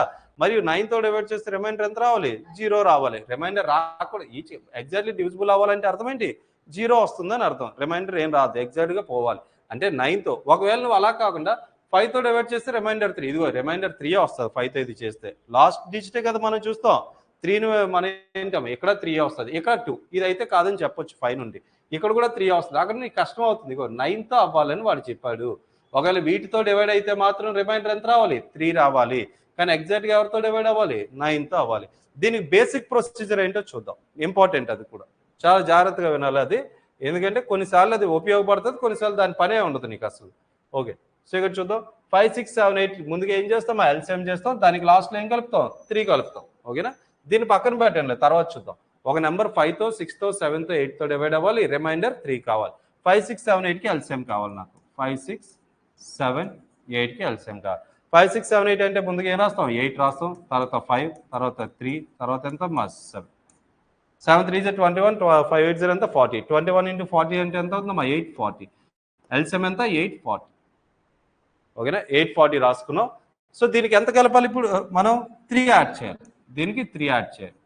మరియు 9తో డివైడ్ చేస్తే రిమైండర్ ఎంత రావాలి, 0 రావాలి. రిమైండర్ రాకూడదు, ఈచ్ ఎగ్జాక్ట్లీ డివిజిబుల్ అవ్వాలంటే అర్థం ఏంటి, 0 వస్తుందని అర్థం. రిమైండర్ ఏం రాదు, ఎగ్జాక్ట్గా పోవాలి. అంటే 9తో. ఒకవేళ నువ్వు అలా కాకుండా 5తో డివైడ్ చేస్తే రిమైండర్ 3. ఇదిగో రిమైండర్ 3 వస్తుంది 5తో ఇది చేస్తే. లాస్ట్ డిజిటే కదా మనం చూస్తాం. 3ని మనం ఏంటాం ఇక్కడ 3 వస్తుంది, ఇక్కడ 2. ఇది అయితే కాదని చెప్పొచ్చు 5 నుండి. ఇక్కడ కూడా 3 వస్తుంది. అక్కడ నీకు కష్టం అవుతుంది. ఇగో 9తో అవ్వాలని వాడు చెప్పాడు. ఒకవేళ వీటితో డివైడ్ అయితే మాత్రం రిమైండర్ ఎంత రావాలి? 3 రావాలి. కానీ ఎగ్జాక్ట్గా ఎవరితో డివైడ్ అవ్వాలి? 9తో అవ్వాలి. దీనికి బేసిక్ ప్రొసీజర్ ఏంటో చూద్దాం. ఇంపార్టెంట్ అది కూడా, చాలా జాగ్రత్తగా వినాలి అది. ఎందుకంటే కొన్నిసార్లు అది ఉపయోగపడుతుంది, కొన్నిసార్లు దాని పనే ఉండదు నీకు అసలు. ఓకే, సో ఇక్కడ చూద్దాం. 5, 6, 7, 8 ముందుగా ఏం చేస్తాం? ఎల్సిఎం చేస్తాం. దానికి లాస్ట్లో ఏం కలుపుతాం? 3 కలుపుతాం. ఓకేనా? దీన్ని పక్కన పెట్టండి, తర్వాత చూద్దాం. ఒక నెంబర్ 5తో 6తో 7తో 8తో డివైడ్ అవ్వాలి, రిమైండర్ 3 కావాలి. 5, 6, 7, 8కి ఎల్సిఎం కావాలి నాకు. 5, 6, 7, 8కి ఎల్సిఎం కావాలి. 5, 6, 7, 8 అంటే ముందుగా ఏం రాస్తాం? 8 రాస్తాం, తర్వాత 5, తర్వాత 3, తర్వాత ఎంత? 7. 7 3 is 21, 5 8 0 ఎంత? 40. 21 into 40 అంటే ఎంత అవుతుందమ్మా? 840. ఎల్సిఎం ఎంత? 840. ఓకేనా? 840 రాసుకున్నాం. సో దీనికి ఎంత కలపాలి ఇప్పుడు? మనం 3 యాడ్ చేయాలి. దీనికి 3 యాడ్ చేయాలి.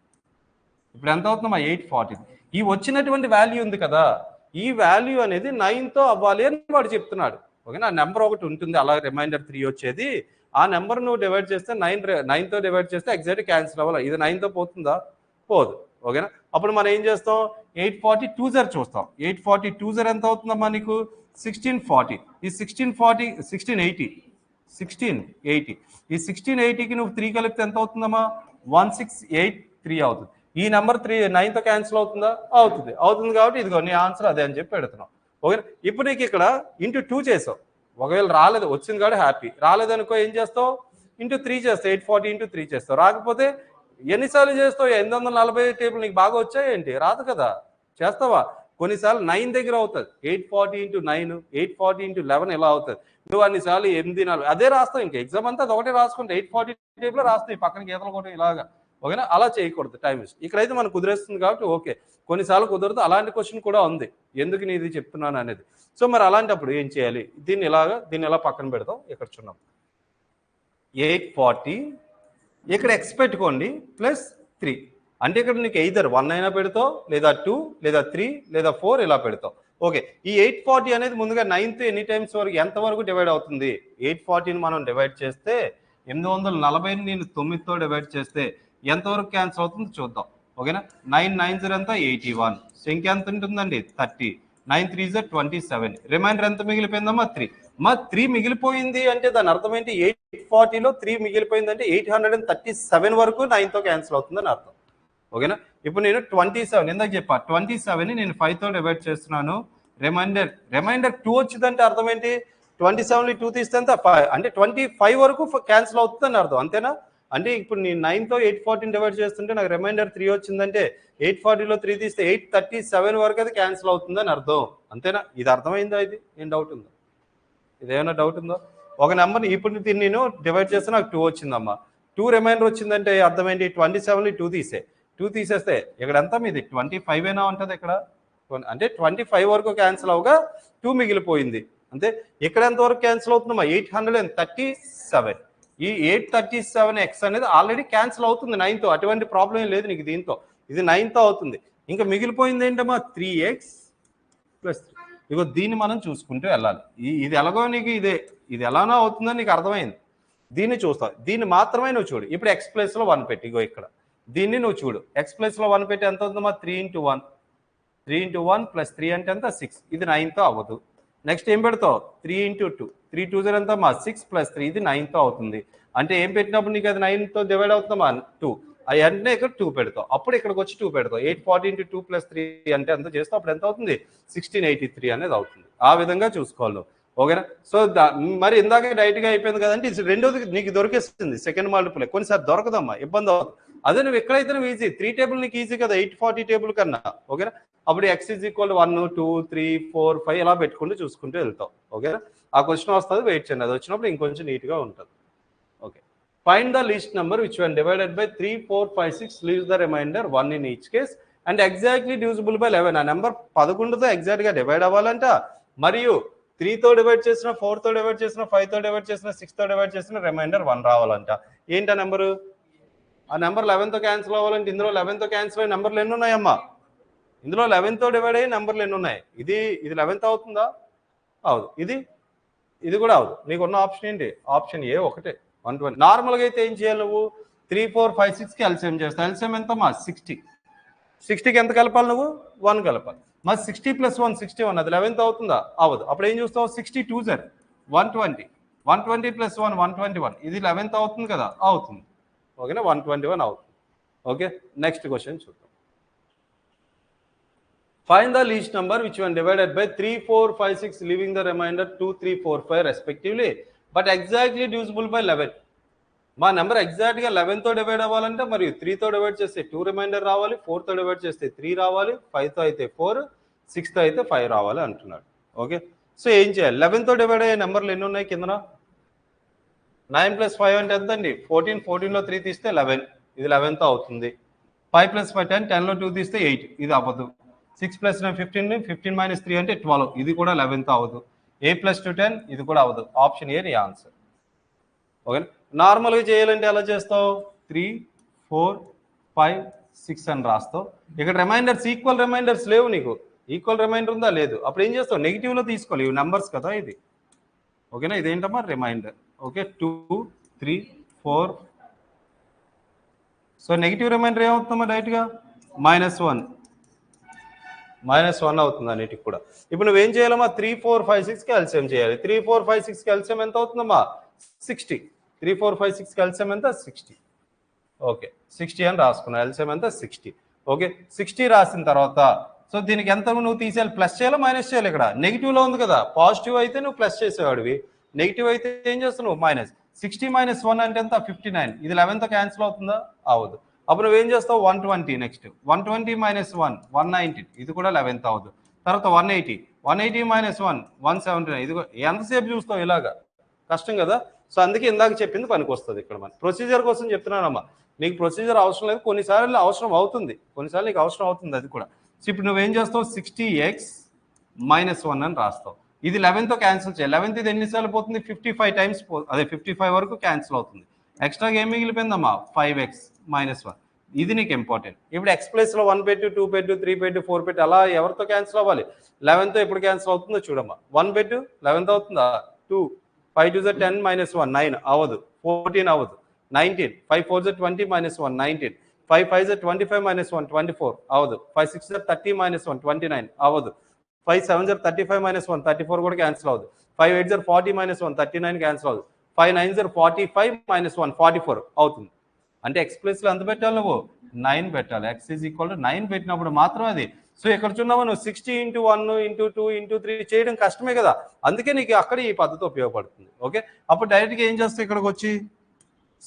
ఇప్పుడు ఎంత అవుతుందమ్మా? 840. ఈ వచ్చినటువంటి వాల్యూ ఉంది కదా, ఈ వాల్యూ అనేది 9తో అవ్వాలి అని వాడు చెప్తున్నాడు. ఓకేనా? నెంబర్ ఒకటి ఉంటుంది అలా రిమైండర్ 3 వచ్చేది. ఆ నెంబర్ నువ్వు డివైడ్ చేస్తే 9తో డివైడ్ చేస్తే ఎగ్జాక్ట్ క్యాన్సిల్ అవ్వాలి. ఇది 9తో పోతుందా? పోదు. ఓకేనా? అప్పుడు మనం ఏం చేస్తాం? 840 2 చూస్తాం. 840 2 ఎంత అవుతుందమ్మా నీకు? 1640. ఈ 1640 1680. ఈ 1680కి నువ్వు 3 కలిపితే ఎంత అవుతుందమ్మా? 1683 అవుతుంది. ఈ నెంబర్ 9తో క్యాన్సిల్ అవుతుందా? అవుతుంది. అవుతుంది కాబట్టి ఇదిగో నీ ఆన్సర్ అదే అని చెప్పి పెడుతున్నాం. ఓకే, ఇప్పుడు నీకు ఇక్కడ ఇంటూ 2 చేసావు. ఒకవేళ రాలేదు, వచ్చింది కాబట్టి హ్యాపీ. రాలేదనుకో ఏం చేస్తావు? ఇంటూ 3 చేస్తావు. 840 ఇంటూ 3 చేస్తావు. రాకపోతే ఎన్నిసార్లు చేస్తావు? 840 టేబుల్ నీకు బాగా వచ్చాయి ఏంటి? రాదు కదా, చేస్తావా? కొన్నిసార్లు 9 దగ్గర అవుతుంది. 840 ఇంటూ 9, 840 ఇంటూ 11 ఇలా అవుతుంది. నువ్వు అన్నిసార్లు 8 4 అదే రాస్తావు. ఇంకా ఎగ్జామ్ అంతా అది ఒకటే రాసుకుంటే 840 టేబుల్ రాస్తాయి, పక్కన గీతలు కూడా ఇలాగా. ఓకేనా? అలా చేయకూడదు, టైం వేస్ట్. ఇక్కడైతే మనకు కుదిరేస్తుంది కాబట్టి ఓకే. కొన్నిసార్లు కుదరదు. అలాంటి క్వశ్చన్ కూడా ఉంది, ఎందుకు నేను ఇది చెప్తున్నాను అనేది. సో మరి అలాంటప్పుడు ఏం చేయాలి? దీన్ని ఇలా పక్కన పెడతాం. ఇక్కడ చూద్దాం. 840 ఇక్కడ ఎక్స్ పెట్టుకోండి ప్లస్ 3. అంటే ఇక్కడ నీకు ఎయిదర్ 1 అయినా పెడతావు, లేదా 2, లేదా 3, లేదా 4 ఇలా పెడతావు. ఓకే, ఈ 840 అనేది ముందుగా 9తో ఎన్ని టైమ్స్ వరకు ఎంతవరకు డివైడ్ అవుతుంది? 840ని మనం డివైడ్ చేస్తే 840ని నేను 9తో డివైడ్ చేస్తే ఎంతవరకు క్యాన్సిల్ అవుతుందో చూద్దాం. ఓకేనా? 9 9 ఎంత? 81. సో ఇంకెంత ఉంటుందండి? 30. 9 3 is 27. రిమైండర్ ఎంత మిగిలిపోయిందమ్మా? 3. మా 3 మిగిలిపోయింది అంటే దాని అర్థం ఏంటి? 840లో 3 మిగిలిపోయిందంటే 837 వరకు 9తో క్యాన్సిల్ అవుతుందని అర్థం. ఓకేనా? ఇప్పుడు నేను 27 ఇందాక చెప్పా, 27ని నేను 5తో డివైడ్ చేస్తున్నాను. రిమైండర్ 2 వచ్చిందంటే అర్థం ఏంటి? 27లో 2 తీస్తే ఎంత? 5. అంటే 25 వరకు క్యాన్సిల్ అవుతుందని అర్థం. అంతేనా? అంటే ఇప్పుడు నేను 9తో 840 డివైడ్ చేస్తుంటే నాకు రిమైండర్ 3 వచ్చిందంటే 840లో 3 తీస్తే 837 వరకు అది క్యాన్సిల్ అవుతుందని అర్థం. అంతేనా? ఇది అర్థమైందా? ఇది ఏం డౌట్ ఉందో? ఇదేమైనా డౌట్ ఉందో? ఒక నెంబర్ని ఇప్పుడు దీన్ని నేను డివైడ్ చేస్తే నాకు 2 వచ్చిందమ్మా. 2 రిమైండర్ వచ్చిందంటే అర్థం ఏంటి? 27లో 2 తీసేస్తే ఇక్కడ ఎంత మీది? 25 అయినా ఉంటుంది ఇక్కడ. అంటే 25 వరకు క్యాన్సిల్ అవగా 2 మిగిలిపోయింది. అంతే. ఇక్కడ ఎంత వరకు క్యాన్సిల్ అవుతుందమ్మా? 837. ఈ 837x అనేది ఆల్రెడీ క్యాన్సిల్ అవుతుంది 9తో. అటువంటి ప్రాబ్లం లేదు నీకు దీంతో. ఇది 9తో అవుతుంది. ఇంకా మిగిలిపోయింది ఏంటమ్మా? 3x plus 3. ఇగో దీన్ని మనం చూసుకుంటూ వెళ్ళాలి. ఇది ఎలాగో నీకు ఇది ఎలానో అవుతుందని నీకు అర్థమైంది. దీన్ని చూస్తావు. దీన్ని మాత్రమే నువ్వు చూడు. ఇప్పుడు x ప్లేస్లో 1 పెట్టి, ఇగో ఇక్కడ దీన్ని నువ్వు చూడు. x ప్లేస్లో 1 పెట్టి ఎంత అవుతుందమ్మా? 3 into 1. 3 into 1 plus 3 అంటే ఎంత? 6. ఇది 9తో అవ్వదు. నెక్స్ట్ ఏం పెడతావు? 3 into 2. 3 2 0 ఎంతమ్మా? 6 plus 3. ఇది 9తో అవుతుంది. అంటే ఏం పెట్టినప్పుడు నీకు అది 9తో డివైడ్ అవుతుందమ్మా? 2. అది అంటే ఇక్కడ 2 పెడతావు. అప్పుడు ఇక్కడికి వచ్చి 2 పెడతావు. 840 into 2 plus 3 అంటే ఎంత చేస్తావు? అప్పుడు ఎంత అవుతుంది? 1683 అనేది అవుతుంది. ఆ విధంగా చూసుకోవాలి నువ్వు. ఓకేనా? సో మరి ఇందాక డైరెక్ట్గా అయిపోయింది కదంటే రెండోది నీకు దొరికేస్తుంది సెకండ్ మల్టిపుల్. కొన్నిసార్లు దొరకదమ్మా, ఇబ్బంది అవుతుంది. అదే నువ్వు ఎక్కడైతే నువ్వు ఈజీ 3 టేబుల్ నీకు ఈజీ కదా 840 టేబుల్ కన్నా. ఓకేనా? అప్పుడు x = 1 2 3 4 5 ఇలా పెట్టుకుంటూ చూసుకుంటూ వెళ్తావు. ఓకేనా? ఆ క్వశ్చన్ వస్తుంది, వెయిట్ చేయండి. అది వచ్చినప్పుడు ఇంకొంచెం నీట్గా ఉంటుంది. Okay, find the least number which one divided by 3 4 5 6 leaves the remainder 1 in each case and exactly divisible by 11. ఆ నెంబర్ 11తో ఎగ్జాక్ట్గా డివైడ్ అవ్వాలంట. మరియు 3తో డివైడ్ చేసిన, 4తో డివైడ్ చేసిన, 5తో డివైడ్ చేసిన, 6తో డివైడ్ చేసిన రిమైండర్ 1 రావాలంట. ఏంటి ఆ నెంబరు? ఆ నెంబర్ 11తో క్యాన్సిల్ అవ్వాలంటే ఇందులో 11తో క్యాన్సిల్ అయ్యే నెంబర్లు ఎన్ని ఉన్నాయమ్మా? ఇందులో 11తో డివైడ్ అయ్యే నెంబర్లు ఎన్ని ఉన్నాయి? ఇది 11తో అవుతుందా? అవును. ఇది ఇది కూడా అవదు. నీకున్న ఆప్షన్ ఏంటి? ఆప్షన్ ఏ ఒకటే 120. నార్మల్గా అయితే ఏం చేయాలి నువ్వు? 3, 4, 5, 6కి ఎల్సిఎం చేస్తావు. ఎల్సిఎం ఎంతమ్మా? 60. 60కి ఎంత కలపాలి నువ్వు? 1 కలపాలి. మరి 60 + 1 61, అది 11th అవుతుందా? అవదు. అప్పుడు ఏం చూస్తావు? 62 సార్ 120, 120 + 1 121, ఇది 11th అవుతుంది కదా? అవుతుంది. ఓకేనా? 121 అవుతుంది. ఓకే, నెక్స్ట్ క్వశ్చన్ చూద్దాం. Find the least number which when divided by 3, 4, 5, 6, leaving the remainder 2, 3, 4, 5 respectively, but exactly divisible by 11. మా నెంబర్ ఎగ్జాక్ట్గా 11తో డివైడ్ అవ్వాలంటే మరి 3తో డివైడ్ చేస్తే 2 రిమైండర్ రావాలి, 4తో డివైడ్ చేస్తే 3 రావాలి, 5తో అయితే 4, 6తో అయితే 5 రావాలి అంటున్నాడు. ఓకే, సో ఏం చేయాలి? 11తో డివైడ్ అయ్యే నెంబర్లు ఎన్ని ఉన్నాయి కిందన? 9 + 5 అంటే ఎంత అండి? 14, 14లో 3 తీస్తే 11, ఇది 11తో అవుతుంది. 5 + 5 10, 10లో 2 తీస్తే 8, ఇది అవ్వదు. 6 + 9 15, 15 - 3 అంటే 12, ఇది కూడా 11తో అవ్వదు. 8 + 2 10, ఇది కూడా అవ్వదు. ఆప్షన్ ఏ నీ ఆన్సర్. ఓకే, నార్మల్గా చేయాలంటే ఎలా చేస్తావు? 3, 4, 5, 6 అని రాస్తావు. ఇక్కడ రిమైండర్స్ ఈక్వల్ రిమైండర్స్ లేవు నీకు. ఈక్వల్ రిమైండర్ ఉందా? లేదు. అప్పుడు ఏం చేస్తావు? నెగిటివ్లో తీసుకోవాలి. ఇవి నెంబర్స్ కదా ఇది. ఓకేనా? ఇదేంటమ్మా? Remainder. Okay, 2, 3, 4. So negative remainder ఏమవుతుందమ్మా? డైరెక్ట్గా -1 అవుతుంది అన్నిటికి కూడా. ఇప్పుడు నువ్వేం చేయాలమ్మా? 3, 4, 5, 6కి ఎల్సిఎం చేయాలి. 3, 4, 5, 6కి ఎల్సిఎం ఎంత అవుతుందమ్మా? 60. 3, 4, 5, 6కి ఎల్సిఎం ఎంత? 60. ఓకే, 60 అని రాసుకున్నా. ఎల్సిఎం ఎంత? 60. ఓకే, 60 రాసిన తర్వాత సో దీనికి ఎంత నువ్వు తీసేయాలి? ప్లస్ చేయాలా మైనస్ చేయాలి? ఇక్కడ నెగిటివ్లో ఉంది కదా. పాజిటివ్ అయితే నువ్వు ప్లస్ చేసేవాడివి, నెగిటివ్ అయితే ఏం చేస్తున్నావు? మైనస్. 60 - 1 అంటే ఎంత? 59. ఇది 11తో క్యాన్సిల్ అవుతుందా? అవదు. అప్పుడు నువ్వేం చేస్తావు? 120. నెక్స్ట్ 120 - 1 119, ఇది కూడా 11th అవదు. తర్వాత 180, 180 - 1 179, ఇది ఎంతసేపు చూస్తావు ఇలాగా? కష్టం కదా. సో అందుకే ఇందాక చెప్పింది పనికి వస్తుంది. ఇక్కడ మనం ప్రొసీజర్ కోసం చెప్తున్నానమ్మా. నీకు ప్రొసీజర్ అవసరం లేదు, కొన్నిసార్లు అవసరం అవుతుంది, కొన్నిసార్లు నీకు అవసరం అవుతుంది అది కూడా. సో ఇప్పుడు నువ్వేం చేస్తావు? 60x - 1 అని రాస్తావు. ఇది 11తో క్యాన్సిల్ చేయాలి. 11th ఇది ఎన్నిసార్లు పోతుంది? 55 టైమ్స్ అదే 55 వరకు క్యాన్సిల్ అవుతుంది. ఎక్స్ట్రాగా ఏం మిగిలిపోయిందమ్మా? 5x - 1. ఇది నీకు ఇంపార్టెంట్. ఇప్పుడు ఎక్స్ ప్లేస్లో 1 పెట్టు, 2 పెట్టు, 3 పెట్టు, 4 పెట్టు, అలా ఎవరితో క్యాన్సిల్ అవ్వాలి? 11తో ఎప్పుడు క్యాన్సిల్ అవుతుందో చూడమ్మా. 1 పెట్టు, 11th అవుతుందా? 2, 5 2 10 - 1 9 అవ్వదు. 14 అవ్వదు. 19, 5 4 20 - 1 19, 5 5 25 - 1 24 అవ్వదు. 5 6 30 - 1 29 అవ్వదు. 5 7 35 - 1 34 కూడా క్యాన్సిల్ అవ్వదు. 5 8 40 - 1 39 క్యాన్సిల్ అవ్వదు. 5 9 45 - 1 44 అవుతుంది. అంటే ఎక్స్ ప్లేస్లో ఎంత పెట్టాలి నువ్వు? 9 పెట్టాలి. x = 9 పెట్టినప్పుడు మాత్రం అది. సో ఇక్కడ చూన్నావా నువ్వు 60 × 1 × 2 × 3 చేయడం కష్టమే కదా. అందుకే నీకు అక్కడ ఈ పద్ధతి ఉపయోగపడుతుంది. ఓకే, అప్పుడు డైరెక్ట్గా ఏం చేస్తావు? ఇక్కడికి వచ్చి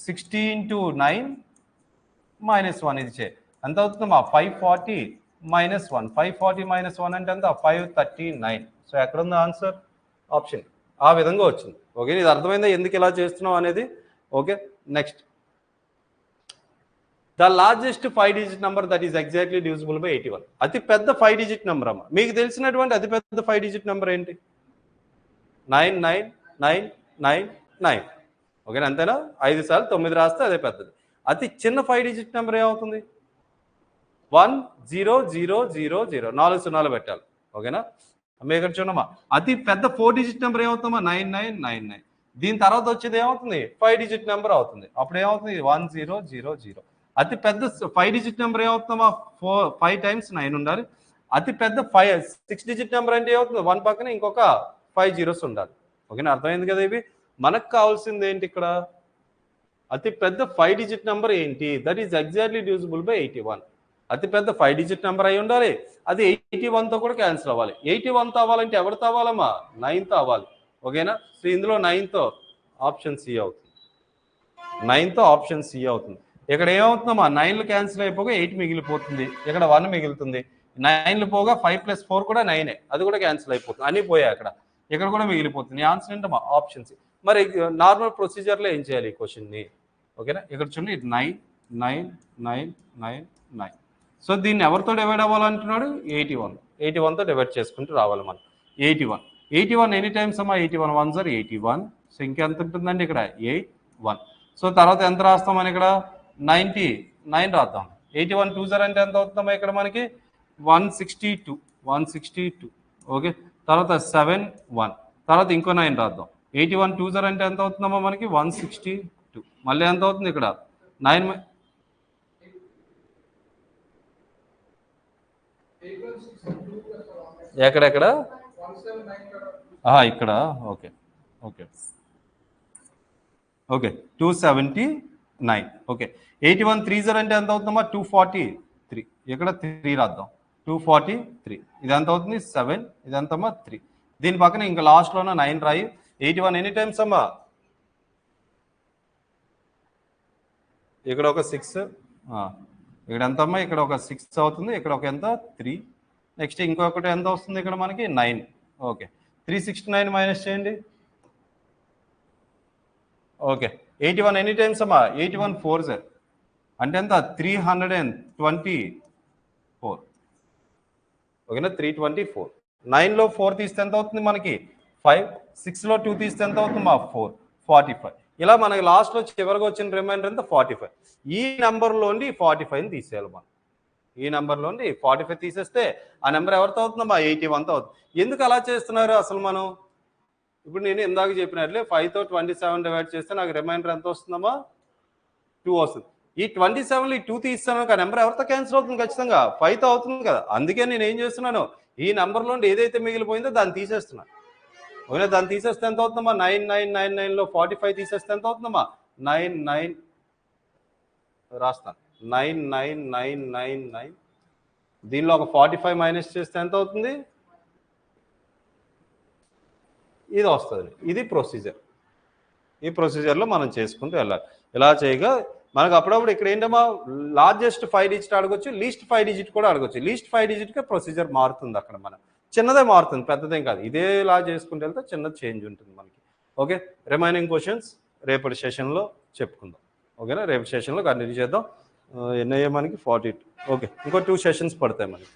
60 × 9 - 1 ఇది చే ఎంత అవుతుందమ్మా? 540 - 1 540 - 1 అంటే ఎంత? 539. సో ఎక్కడ ఉంది ఆన్సర్? ఆప్షన్ ఆ విధంగా వచ్చింది. ఓకే, ఇది అర్థమైందా ఎందుకు ఇలా చేస్తున్నావు అనేది? Okay, next the largest 5-digit number that is exactly divisible by 81. అతి పెద్ద 5-digit నెంబర్ అమ్మ. మీకు తెలిసినటువంటి అతి పెద్ద 5-digit నెంబర్ ఏంటి? 999999. ఓకేనా? అంతేనా? 5 సార్లు 9 రాస్తే అదే పెద్దది. అతి చిన్న 5-digit నెంబర్ ఏమవుతుంది? 10000, 4 సున్నాలు పెట్టాలి. ఓకేనా? మీకు ఇక్కడ చూడమ్మా, అతి పెద్ద 4-digit నెంబర్ ఏమవుతుందమ్మా? 9999. దీని తర్వాత వచ్చేది ఏమవుతుంది? 5-digit నెంబర్ అవుతుంది. అప్పుడు ఏమవుతుంది? 1000. అతి పెద్ద 5-digit నెంబర్ ఏమవుతుందమ్మా? 5 times 9 ఉండాలి. అతి పెద్ద 6-digit నెంబర్ అంటే ఏమవుతుంది? 1 పక్కన ఇంకొక 5 zeros ఉండాలి. ఓకేనా? అర్థమైంది కదా. ఇవి మనకు కావాల్సింది ఏంటి ఇక్కడ? అతి పెద్ద 5-digit నెంబర్ ఏంటి? That is exactly divisible by 81. అతి పెద్ద 5-digit నెంబర్ అయి ఉండాలి. అది 81తో కూడా క్యాన్సిల్ అవ్వాలి. 81తో అవ్వాలంటే ఎవరితో అవ్వాలమ్మా? 9తో అవ్వాలి. ఓకేనా? సో ఇందులో 9తో ఆప్షన్ సి అవుతుంది. 9తో ఆప్షన్ సి అవుతుంది. ఇక్కడ ఏమవుతుందమ్మా? 9లు క్యాన్సిల్ అయిపోగా 8 మిగిలిపోతుంది. ఇక్కడ 1 మిగులుతుంది. 9లు పోగా 5 + 4 కూడా 9, అది కూడా క్యాన్సిల్ అయిపోతుంది. అన్నీ పోయాయి అక్కడ. ఇక్కడ కూడా మిగిలిపోతుంది. ఆన్సర్ ఏంటమ్మా? Option C. మరి నార్మల్ ప్రొసీజర్లో ఏం చేయాలి ఈ క్వశ్చన్ని? ఓకేనా? ఇక్కడ చూడండి, 9 9 9 9 9. సో దీన్ని ఎవరితో డివైడ్ అవ్వాలంటున్నాడు? 81తో డివైడ్ చేసుకుంటూ రావాలి మనం. 81 ఎనీ టైమ్స్ అమ్మా? 81 1s are 81. సో ఇంకెంత ఉంటుందండి ఇక్కడ? 81. సో తర్వాత ఎంత రాస్తామని ఇక్కడ? 99 రాద్దాం. 81 2s అంటే ఎంత అవుతుందమ్మా ఇక్కడ మనకి? 162. ఓకే, తర్వాత 7 1, తర్వాత ఇంకో 9 రాద్దాం. 81 2 0 అంటే ఎంత అవుతుందమ్మా మనకి 162. మళ్ళీ ఎంత అవుతుంది ఇక్కడ 9 ఎక్కడెక్కడ ఇక్కడ ఓకే ఓకే ఓకే 279. ఓకే 81 3 0 అంటే ఎంత అవుతుందమ్మా 243. ఇక్కడ 3 రాద్దాం 243. ఇది ఎంత అవుతుంది 7. ఇది ఎంతమ్మా 3. దీని పక్కన ఇంకా లాస్ట్లోన 9 రాయి. 81 ఎనీ టైమ్స్ అమ్మా ఇక్కడ ఒక 6. ఇక్కడ ఎంత అమ్మా ఇక్కడ ఒక 6 అవుతుంది. ఇక్కడ ఒక ఎంత 3. నెక్స్ట్ ఇంకొకటి ఎంత వస్తుంది ఇక్కడ మనకి 9. ఓకే 369 మైనస్ చేయండి. ఓకే 81 ఎనీ టైమ్స్ అమ్మా 81 4 0 అంటే ఎంత 324. ఓకేనా 324. 9లో 4 తీస్తే ఎంత అవుతుంది మనకి 5. 6లో 2 తీస్తే ఎంత అవుతుంది మా 4. 45. ఇలా మనకి లాస్ట్లో చివరిగా వచ్చిన రిమైండర్ ఎంత 45. ఈ నెంబర్లోండి 45ని తీసేయాలి మనం. ఈ నెంబర్లోండి 45 తీసేస్తే ఆ నెంబర్ ఎవరితో అవుతుందమ్మా 81తో అవుతుంది. ఎందుకు అలా చేస్తున్నారు అసలు మనం? ఇప్పుడు నేను ఇందాక చెప్పినట్లే 5తో 27 డివైడ్ చేస్తే నాకు రిమైండర్ ఎంత వస్తుందమ్మా 2 వస్తుంది. ఈ 27లో ఈ 2 తీస్తాను ఆ నెంబర్ ఎవరితో క్యాన్సిల్ అవుతుంది ఖచ్చితంగా 5తో అవుతుంది కదా. అందుకే నేను ఏం చేస్తున్నాను ఈ నెంబర్లోండి ఏదైతే మిగిలిపోయిందో దాన్ని తీసేస్తున్నాను. ఓకే దాన్ని తీసేస్తే ఎంత అవుతుందమ్మా 9999లో 45 తీసేస్తే ఎంత అవుతుందమ్మా 99 రాస్తాను 99999. దీనిలో ఒక 45 మైనస్ చేస్తే ఎంత అవుతుంది ఇది వస్తుంది. ఇది ప్రొసీజర్. ఈ ప్రొసీజర్లో మనం చేసుకుంటూ వెళ్ళాలి. ఇలా చేయగా మనకు అప్పుడప్పుడు ఇక్కడ ఏంటమ్మా లార్జెస్ట్ 5 డిజిట్ అడగొచ్చు, లీస్ట్ 5 డిజిట్ కూడా అడగొచ్చు. లీస్ట్ 5 డిజిట్కే ప్రొసీజర్ మారుతుంది. అక్కడ మనం చిన్నదే మారుతుంది, పెద్దదేం కాదు. ఇదేలా చేసుకుంటూ వెళ్తే చిన్నది చేంజ్ ఉంటుంది మనకి. ఓకే రిమైనింగ్ క్వశ్చన్స్ రేపటి సెషన్లో చెప్పుకుందాం. ఓకేనా రేపటి సెషన్లో కంటిన్యూ చేద్దాం. ఎన్ని అయ్యే మనకి 42. ఓకే ఇంకో 2 సెషన్స్ పడతాయి మనకి.